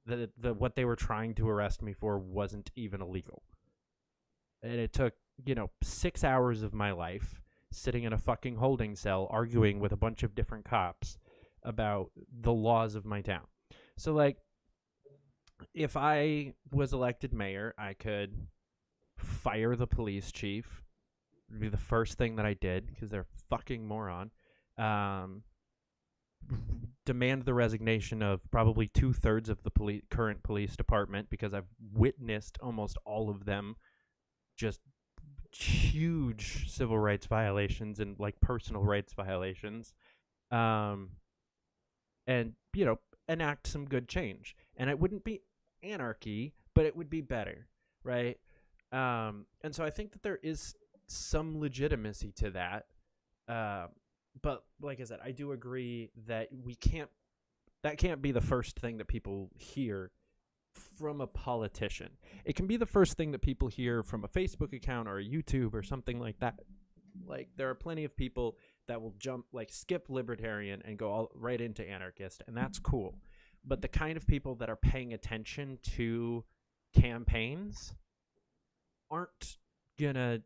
that what they were trying to arrest me for wasn't even illegal. And it took 6 hours of my life sitting in a fucking holding cell arguing with a bunch of different cops about the laws of my town. So if I was elected mayor, I could fire the police chief. It would be the first thing that I did, because they're a fucking moron. Demand the resignation of probably 2/3 of the current police department, because I've witnessed almost all of them just huge civil rights violations and personal rights violations, and enact some good change. And it wouldn't be anarchy, but it would be better, right? And so I think that there is some legitimacy to that. But like I said, I do agree that that can't be the first thing that people hear from a politician. It can be the first thing that people hear from a Facebook account or a YouTube or something like that. Like, there are plenty of people that will jump, like, skip libertarian and go all right into anarchist, and that's cool. But the kind of people that are paying attention to campaigns aren't gonna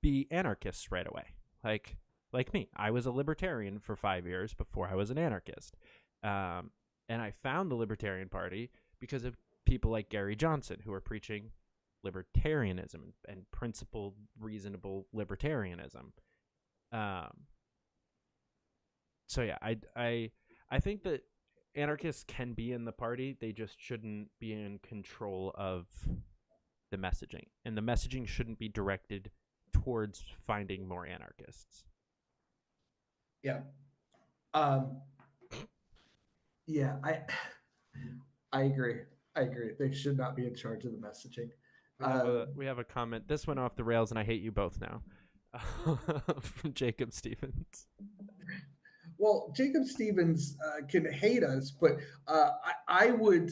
be anarchists right away. Like me, I was a libertarian for 5 years before I was an anarchist, and I found the Libertarian Party because of people like Gary Johnson, who are preaching libertarianism and principled, reasonable libertarianism. So yeah, I think that anarchists can be in the party. They just shouldn't be in control of the messaging, and the messaging shouldn't be directed towards finding more anarchists. Yeah. Yeah, I agree. They should not be in charge of the messaging. We have a comment. This went off the rails, and I hate you both now. From Jacob Stevens. Well, Jacob Stevens can hate us, but I would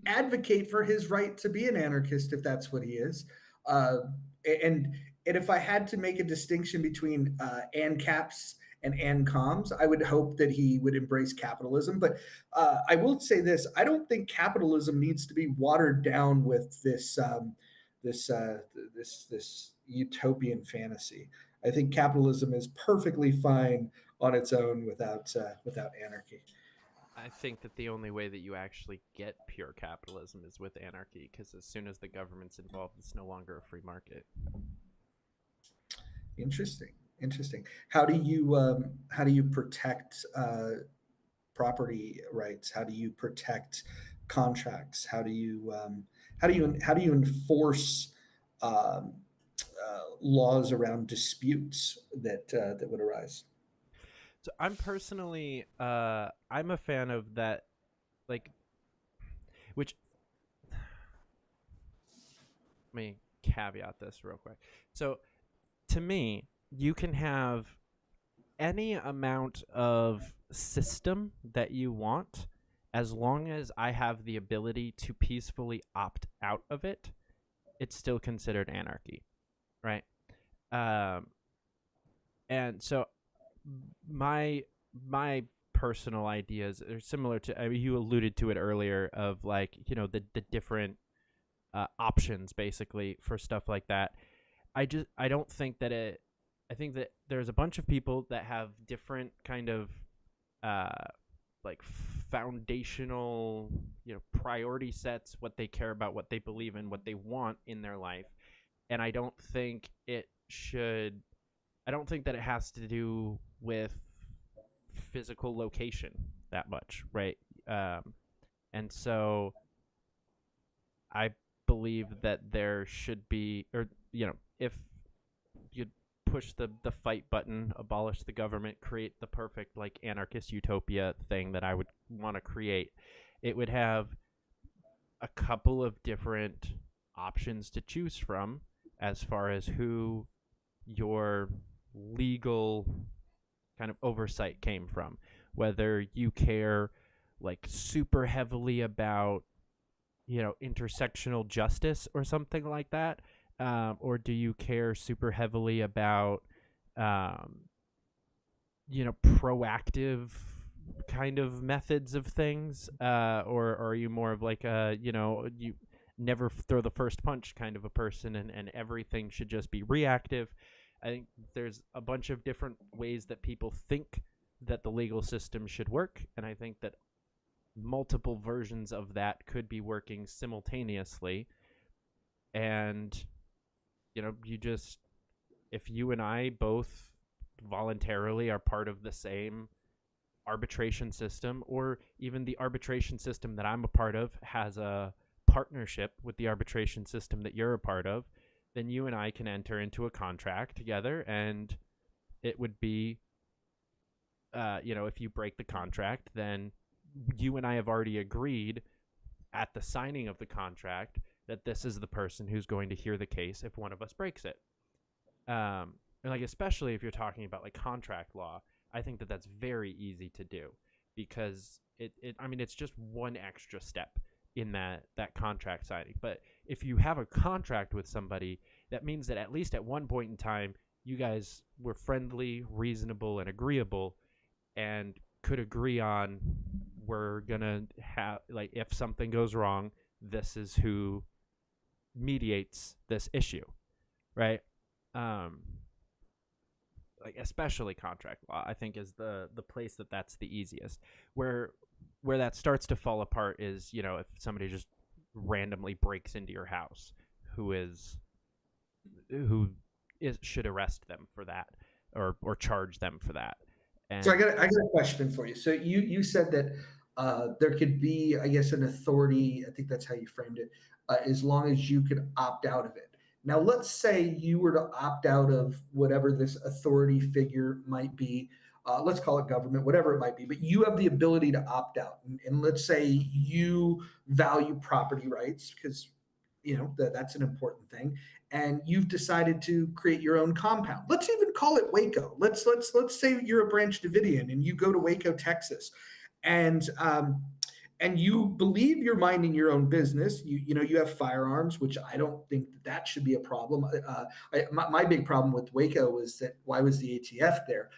advocate for his right to be an anarchist if that's what he is. And if I had to make a distinction between ANCAPs and ANCOMs, I would hope that he would embrace capitalism. But I will say this: I don't think capitalism needs to be watered down with this utopian fantasy. I think capitalism is perfectly fine on its own without anarchy. I think that the only way that you actually get pure capitalism is with anarchy, because as soon as the government's involved, it's no longer a free market. Interesting. How do you protect property rights? How do you protect contracts? How do you enforce laws around disputes that would arise? So I'm personally, I'm a fan of that, like, which, let me caveat this real quick. So to me, you can have any amount of system that you want, as long as I have the ability to peacefully opt out of it. It's still considered anarchy, right? And so my personal ideas are similar to, I mean, you alluded to it earlier, of like, you know, the different options basically for stuff like that. I don't think that I think that there's a bunch of people that have different kind of like foundational, you know, priority sets, what they care about, what they believe in, what they want in their life. And I don't think that it has to do with physical location that much, right? And so I believe that there should be, or, you know, if you push the fight button, abolish the government, create the perfect, like, anarchist utopia thing that I would want to create, it would have a couple of different options to choose from as far as who your legal kind of oversight came from. Whether you care, like, super heavily about, you know, intersectional justice or something like that, or do you care super heavily about, you know, proactive kind of methods of things, or are you more of like a, you know, you never throw the first punch kind of a person, and everything should just be reactive? I think there's a bunch of different ways that people think that the legal system should work, and I think that multiple versions of that could be working simultaneously. And, you know, if you and I both voluntarily are part of the same arbitration system, or even the arbitration system that I'm a part of has a partnership with the arbitration system that you're a part of, then you and I can enter into a contract together, and it would be, you know, if you break the contract, then you and I have already agreed at the signing of the contract that this is the person who's going to hear the case if one of us breaks it. And, like, especially if you're talking about, like, contract law, I think that that's very easy to do, because it's just one extra step in that contract signing. But if you have a contract with somebody, that means that at least at one point in time, you guys were friendly, reasonable, and agreeable, and could agree on we're gonna have, like, if something goes wrong, this is who mediates this issue, right? Like, especially contract law, I think, is the place that's the easiest. Where that starts to fall apart is, if somebody just randomly breaks into your house, who should arrest them for that, or charge them for that. And so I got a question for you. So you said that there could be, I guess, an authority. I think that's how you framed it. As long as you could opt out of it. Now, let's say you were to opt out of whatever this authority figure might be. Let's call it government, whatever it might be. But you have the ability to opt out, and let's say you value property rights because that's an important thing, and you've decided to create your own compound. Let's even call it Waco. Let's say you're a Branch Davidian and you go to Waco, Texas, and you believe you're minding your own business. You have firearms, which I don't think that should be a problem. My big problem with Waco was that why was the ATF there?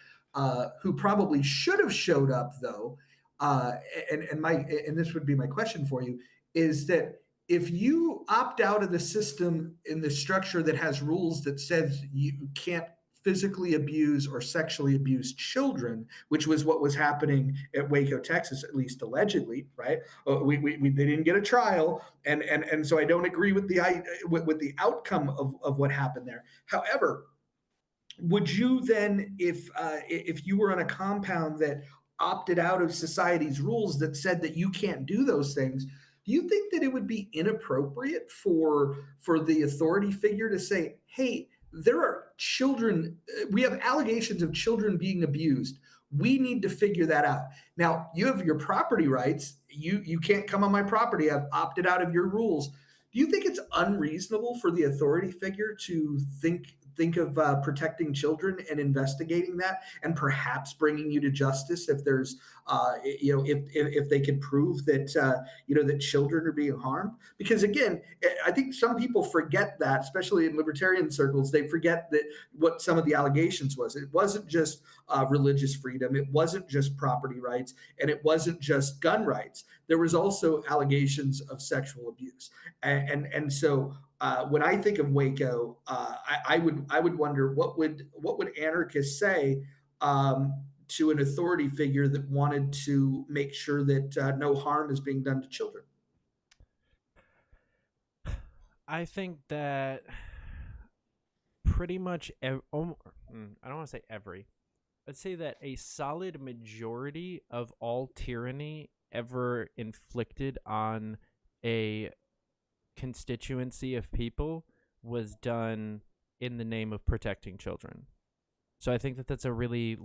Who probably should have showed up though. And this would be my question for you, is that if you opt out of the system in the structure that has rules that says you can't physically abuse or sexually abuse children, which was what was happening at Waco, Texas, at least allegedly, right? They didn't get a trial, and so I don't agree with the outcome of what happened there. However, would you then, if you were on a compound that opted out of society's rules that said that you can't do those things, do you think that it would be inappropriate for the authority figure to say, hey, there are children, we have allegations of children being abused, we need to figure that out? Now, you have your property rights, you can't come on my property, I've opted out of your rules. Do you think it's unreasonable for the authority figure to think of protecting children and investigating that, and perhaps bringing you to justice if there's, if they can prove that, that children are being harmed? Because again, I think some people forget that, especially in libertarian circles, they forget that what some of the allegations was. It wasn't just religious freedom, it wasn't just property rights, and it wasn't just gun rights. There was also allegations of sexual abuse, and so. When I think of Waco, I would wonder what would anarchists say to an authority figure that wanted to make sure that no harm is being done to children. I think that pretty much I don't want to say every. I'd say that a solid majority of all tyranny ever inflicted on a constituency of people was done in the name of protecting children. So I think that that's a really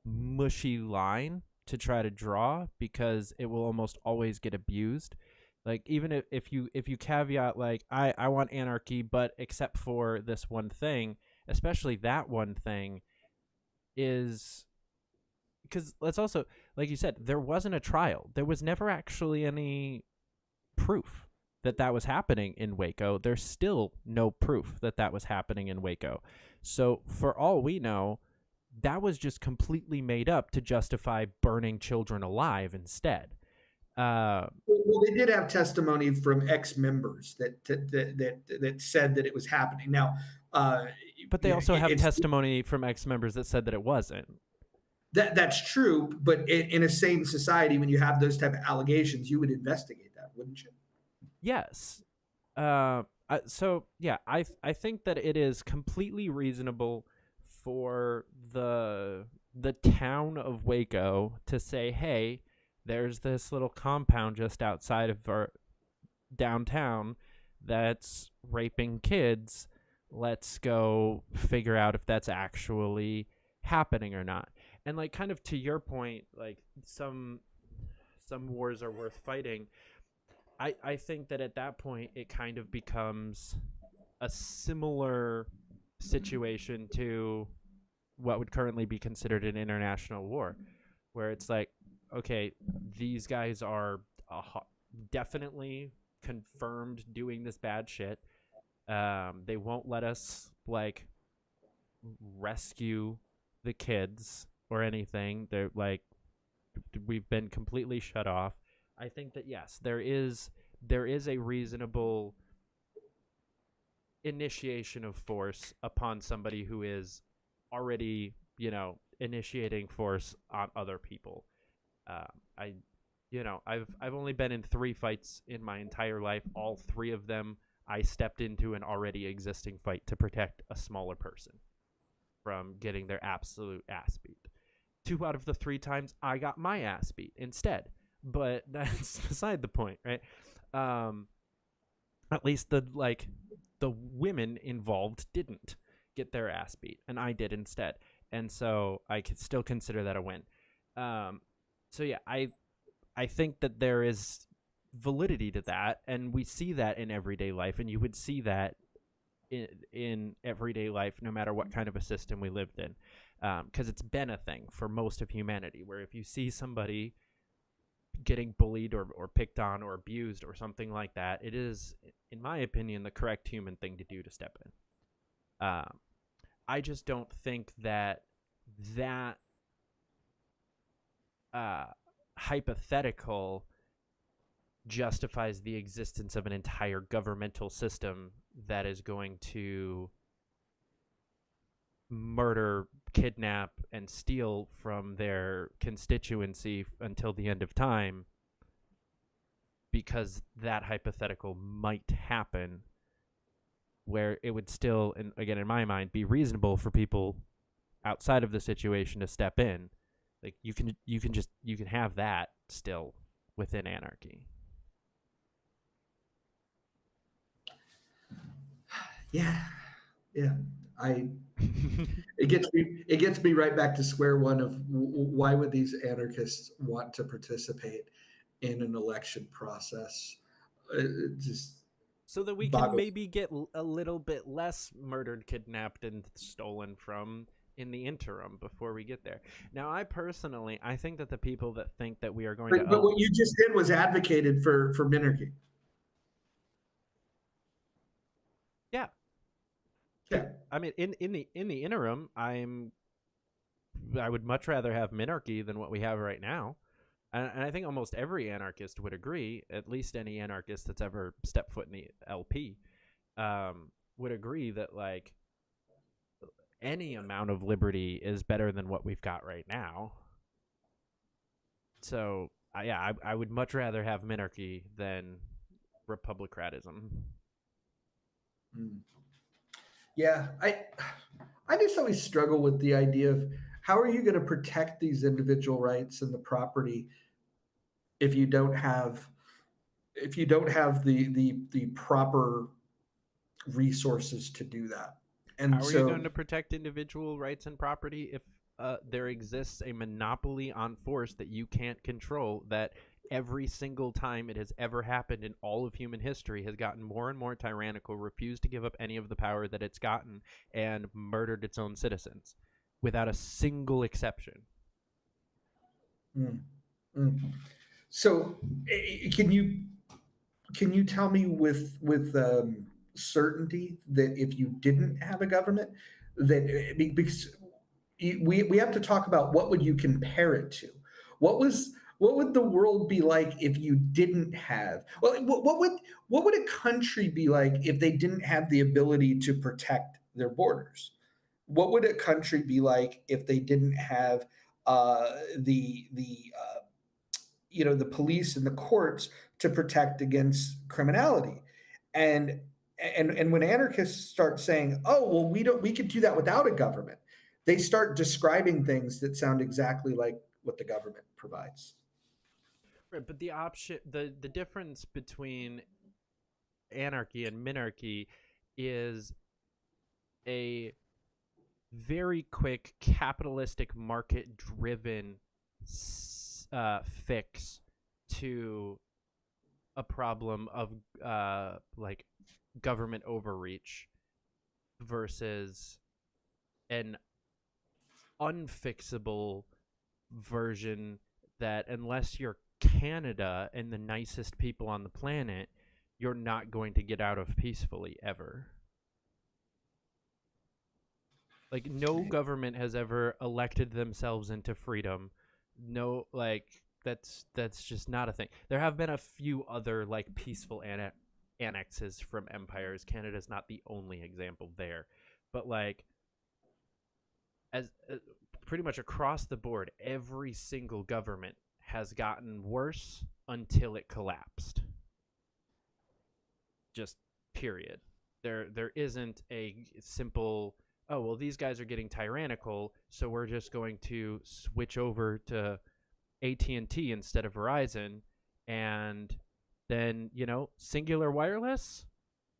mushy line to try to draw, because it will almost always get abused. Like, even if you caveat I want anarchy, but except for this one thing, especially that one thing is because, let's also, like you said, there wasn't a trial. There was never actually any proof that was happening in Waco. There's still no proof that was happening in Waco. So for all we know, that was just completely made up to justify burning children alive instead. Well, they did have testimony from ex-members that said that it was happening. Now, but they also have testimony from ex-members that said that it wasn't. That's true, but in a sane society, when you have those type of allegations, you would investigate that, wouldn't you? Yes. So yeah, I think that it is completely reasonable for the town of Waco to say, hey, there's this little compound just outside of our downtown that's raping kids. Let's go figure out if that's actually happening or not. And kind of to your point, some wars are worth fighting. I think that at that point it kind of becomes a similar situation to what would currently be considered an international war, where it's okay, these guys are definitely confirmed doing this bad shit. They won't let us rescue the kids or anything. They're like, we've been completely shut off. I think that yes, there is a reasonable initiation of force upon somebody who is already, initiating force on other people. I've only been in 3 fights in my entire life. All 3 of them, I stepped into an already existing fight to protect a smaller person from getting their absolute ass beat. 2 out of the 3 times, I got my ass beat instead. But that's beside the point, right? At least the women involved didn't get their ass beat, and I did instead. And so I could still consider that a win. So yeah, I think that there is validity to that, and we see that in everyday life, and you would see that in everyday life no matter what kind of a system we lived in, because it's been a thing for most of humanity, where if you see somebody getting bullied or picked on or abused or something like that, it is, in my opinion, the correct human thing to do to step in. I just don't think that hypothetical justifies the existence of an entire governmental system that is going to murder, kidnap, and steal from their constituency until the end of time, because that hypothetical might happen, where it would still, and again, in my mind, be reasonable for people outside of the situation to step in. Like, you can have that still within anarchy. Yeah. It gets me right back to square one of why would these anarchists want to participate in an election process? Just so that we can maybe get a little bit less murdered, kidnapped, and stolen from in the interim before we get there. Now, I think that the people that think that we are going but what you just did was advocated for minarchy. Yeah. Yeah. I mean, in the interim, I would much rather have minarchy than what we have right now. And I think almost every anarchist would agree, at least any anarchist that's ever stepped foot in the LP, would agree that, like, any amount of liberty is better than what we've got right now. So, I would much rather have minarchy than republicanism. Yeah, I just always struggle with the idea of how are you going to protect these individual rights and the property if you don't have the proper resources to do that. And how are you going to protect individual rights and property if there exists a monopoly on force that you can't control, that every single time it has ever happened in all of human history has gotten more and more tyrannical, refused to give up any of the power that it's gotten, and murdered its own citizens without a single exception? So can you tell me with certainty that if you didn't have a government, that because we have to talk about what would you compare it to? What would the world be like if you didn't have? Well, what would a country be like if they didn't have the ability to protect their borders? What would a country be like if they didn't have the police and the courts to protect against criminality? And when anarchists start saying, "Oh, well, we could do that without a government," they start describing things that sound exactly like what the government provides. Right, but the difference between anarchy and minarchy is a very quick capitalistic market-driven fix to a problem of like government overreach versus an unfixable version that, unless you're Canada and the nicest people on the planet, you're not going to get out of peacefully ever. Like, no government has ever elected themselves into freedom. No, like, that's just not a thing. There have been a few other, like, peaceful annexes from empires. Canada's not the only example there. But, like, as pretty much across the board, every single government has gotten worse until it collapsed. Just period. There isn't a simple, oh, well, these guys are getting tyrannical, so we're just going to switch over to AT&T instead of Verizon, and then, Singular Wireless?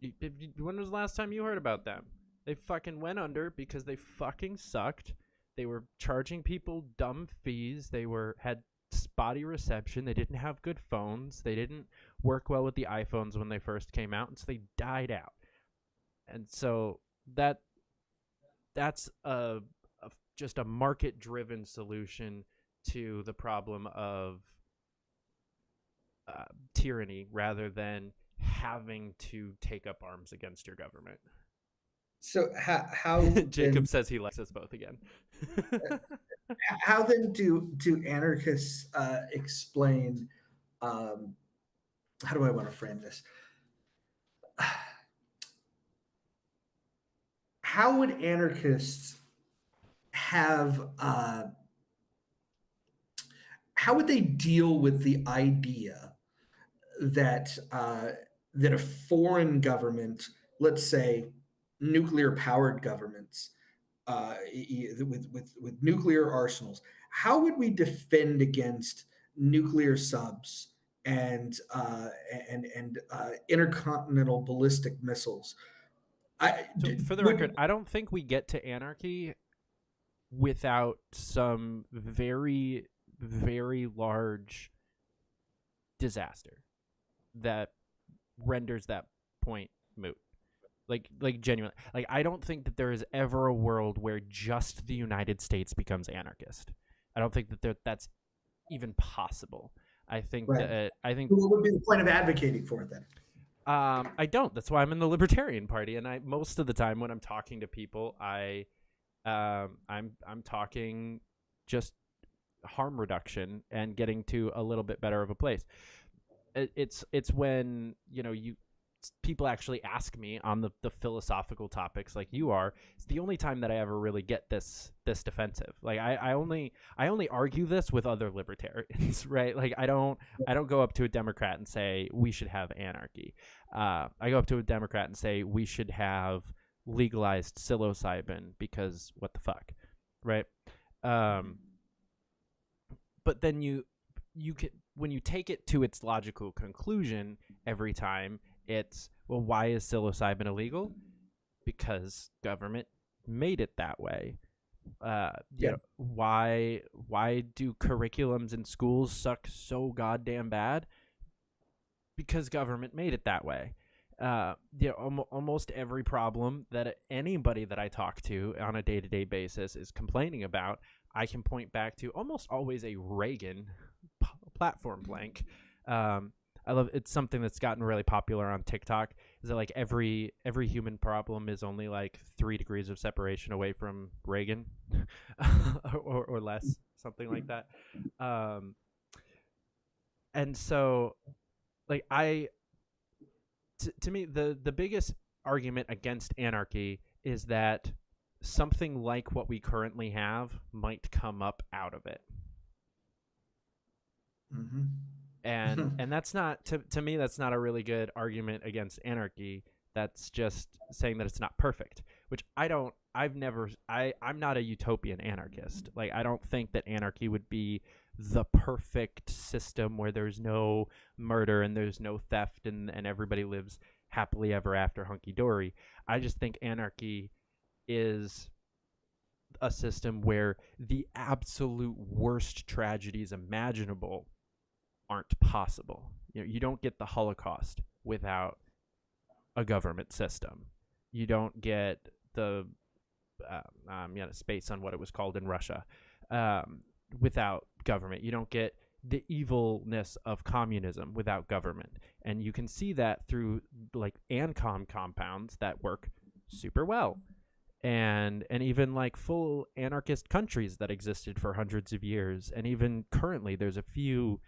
When was the last time you heard about them? They fucking went under because they fucking sucked. They were charging people dumb fees. They had spotty reception. They didn't have good phones. They didn't work well with the iPhones when they first came out, and so they died out. And so that's just a market-driven solution to the problem of tyranny, rather than having to take up arms against your government. So how Jacob then, says he likes us both again. how then do anarchists explain? How do I want to frame this? How would anarchists have? How would they deal with the idea that that a foreign government, let's say nuclear-powered governments, with nuclear arsenals, how would we defend against nuclear subs and intercontinental ballistic missiles? For the record, I don't think we get to anarchy without some very, very large disaster that renders that point moot. Like genuinely. Like, I don't think that there is ever a world where just the United States becomes anarchist. I don't think that that's even possible. I think Right. what would be the point of advocating for it then? I don't. That's why I'm in the Libertarian Party, and most of the time when I'm talking to people, I'm talking just harm reduction and getting to a little bit better of a place. It's when people actually ask me on the philosophical topics like you are. It's the only time that I ever really get this defensive. Like, I only argue this with other libertarians, right? Like, I don't go up to a Democrat and say we should have anarchy. I go up to a Democrat and say we should have legalized psilocybin because what the fuck, right? But then you can, when you take it to its logical conclusion every time, it's, well, why is psilocybin illegal? Because government made it that way. Why do curriculums in schools suck so goddamn bad? Because government made it that way. Almost every problem that anybody that I talk to on a day-to-day basis is complaining about, I can point back to almost always a Reagan platform blank. I love it's something that's gotten really popular on TikTok. Is that like every human problem is only like 3 degrees of separation away from Reagan, or less, something like that. And so, like, to me, the biggest argument against anarchy is that something like what we currently have might come up out of it. Mm-hmm. And that's not, to me, that's not a really good argument against anarchy. That's just saying that it's not perfect, which I'm not a utopian anarchist. Like, I don't think that anarchy would be the perfect system where there's no murder and there's no theft and everybody lives happily ever after hunky-dory. I just think anarchy is a system where the absolute worst tragedies imaginable aren't possible. You don't get the Holocaust without a government system. You don't get the space on what it was called in Russia without government. You don't get the evilness of communism without government. And you can see that through like ANCOM compounds that work super well. and even like full anarchist countries that existed for hundreds of years, and even currently there's a few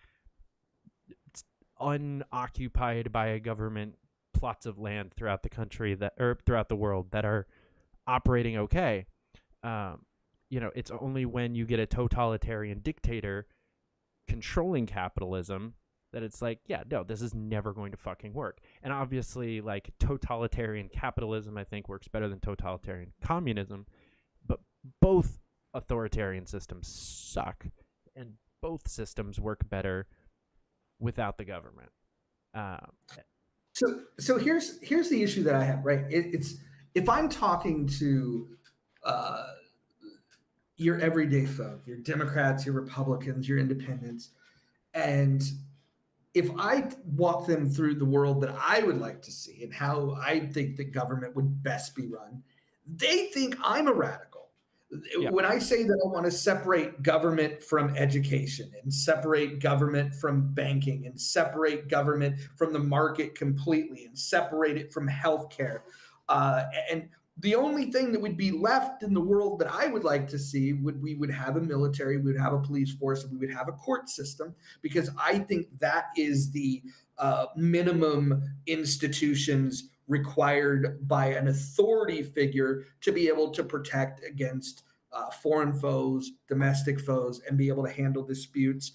unoccupied by a government plots of land throughout the country throughout the world that are operating okay. It's only when you get a totalitarian dictator controlling capitalism that it's like, yeah, no, this is never going to fucking work. And obviously, like, totalitarian capitalism, I think, works better than totalitarian communism, but both authoritarian systems suck, and both systems work better without the government. So here's the issue that I have, right? It's if I'm talking to your everyday folk, your Democrats, your Republicans, your independents, and if I walk them through the world that I would like to see and how I think the government would best be run, they think I'm a radical. Yeah. When I say that I want to separate government from education and separate government from banking and separate government from the market completely and separate it from healthcare, and the only thing that would be left in the world that I would like to see we would have a military, we would have a police force, and we would have a court system, because I think that is the minimum institutions required by an authority figure to be able to protect against foreign foes, domestic foes, and be able to handle disputes.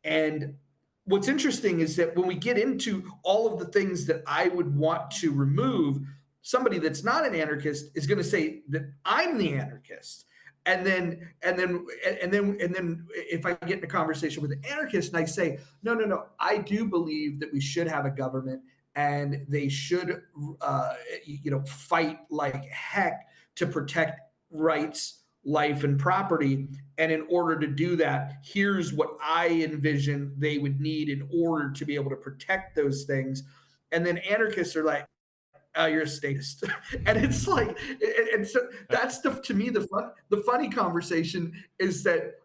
And what's interesting is that when we get into all of the things that I would want to remove, somebody that's not an anarchist is going to say that I'm the anarchist. And then if I get in a conversation with an anarchist and I say, no, I do believe that we should have a government and they should, fight like heck to protect rights, life, and property. And in order to do that, here's what I envision they would need in order to be able to protect those things. And then anarchists are like, you're a statist. And it's like, and so that's to me, the funny conversation is that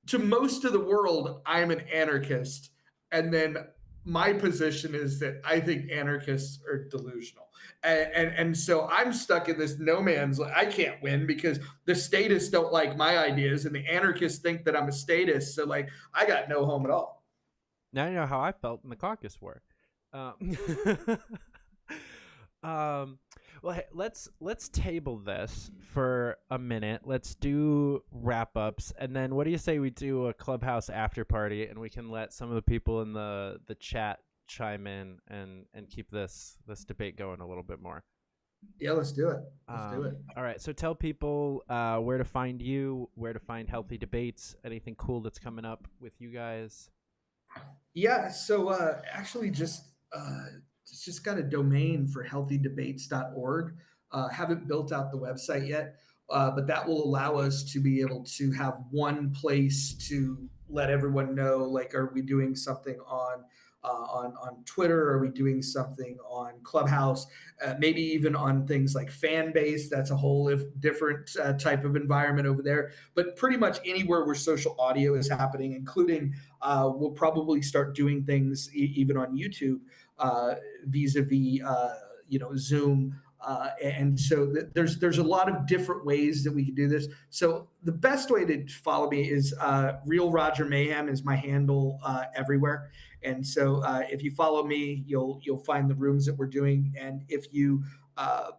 to most of the world, I'm an anarchist. And then my position is that I think anarchists are delusional. And so I'm stuck in this no man's land. I can't win because the statists don't like my ideas and the anarchists think that I'm a statist. So like, I got no home at all. Now you know how I felt in the caucus war. Well, hey, let's table this for a minute. Let's do wrap ups, and then what do you say we do a clubhouse after party, and we can let some of the people in the chat chime in and keep this debate going a little bit more. Yeah, let's do it. Let's do it. All right, so tell people where to find you, where to find Healthy Debates, anything cool that's coming up with you guys. Yeah, so actually just got a domain for healthydebates.org. Haven't built out the website yet, but that will allow us to be able to have one place to let everyone know, like, are we doing something on Twitter? Are we doing something on Clubhouse? Maybe even on things like Fanbase. That's a whole different type of environment over there. But pretty much anywhere where social audio is happening, including we'll probably start doing things even on YouTube vis-a-vis Zoom. And so there's a lot of different ways that we can do this. So the best way to follow me is Real Roger Mayhem is my handle everywhere. And so if you follow me, you'll find the rooms that we're doing. And if you, the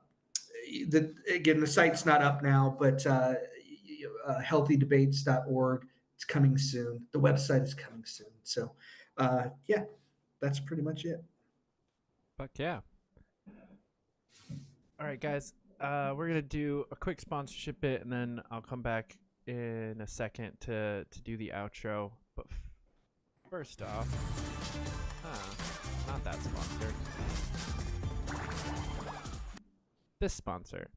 site's not up now, but healthydebates.org, it's coming soon. The website is coming soon. So yeah, that's pretty much it. Fuck yeah. All right, guys, we're going to do a quick sponsorship bit, and then I'll come back in a second to do the outro. But first off, not that sponsor. This sponsor,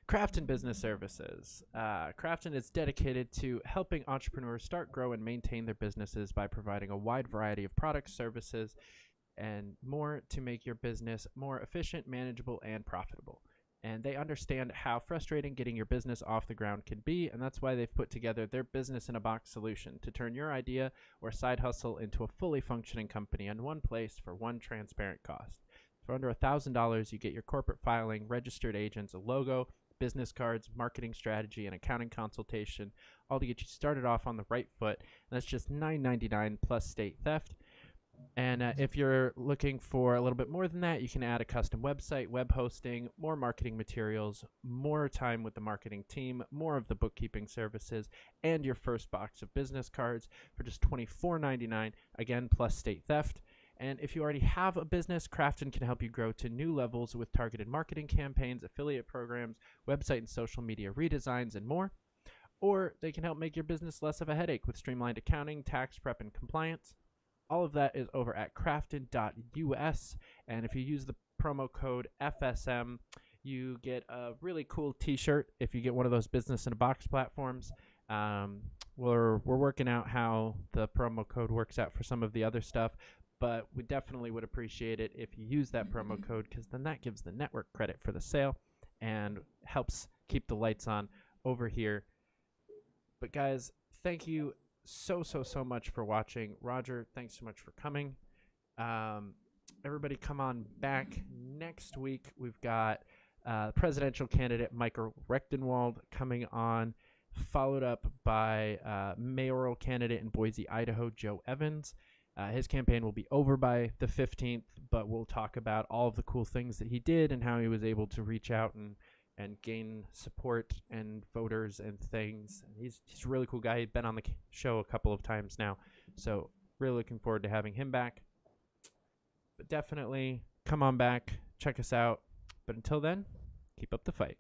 Crafton Business Services. Crafton is dedicated to helping entrepreneurs start, grow, and maintain their businesses by providing a wide variety of products, services, and more to make your business more efficient, manageable, and profitable. And they understand how frustrating getting your business off the ground can be, and that's why they've put together their business in a box solution to turn your idea or side hustle into a fully functioning company in one place for one transparent cost. For under $1,000, you get your corporate filing, registered agents, a logo, business cards, marketing strategy, and accounting consultation, all to get you started off on the right foot. And that's just $9.99 plus state theft. And if you're looking for a little bit more than that, you can add a custom website, web hosting, more marketing materials, more time with the marketing team, more of the bookkeeping services, and your first box of business cards for just $24.99, again, plus state theft. And if you already have a business, Crafton can help you grow to new levels with targeted marketing campaigns, affiliate programs, website and social media redesigns, and more. Or they can help make your business less of a headache with streamlined accounting, tax prep, and compliance. All of that is over at crafton.us. And if you use the promo code FSM, you get a really cool t-shirt if you get one of those business in a box platforms. We're working out how the promo code works out for some of the other stuff, but we definitely would appreciate it if you use that promo code, because then that gives the network credit for the sale and helps keep the lights on over here. But guys, thank you so much for watching. Roger, thanks so much for coming. Everybody come on back next week. We've got presidential candidate Michael Rechtenwald coming on, followed up by mayoral candidate in Boise, Idaho, Joe Evans. His campaign will be over by the 15th, but we'll talk about all of the cool things that he did and how he was able to reach out and gain support and voters and things. He's a really cool guy. He's been on the show a couple of times now, so really looking forward to having him back. But definitely come on back, check us out. But until then, keep up the fight.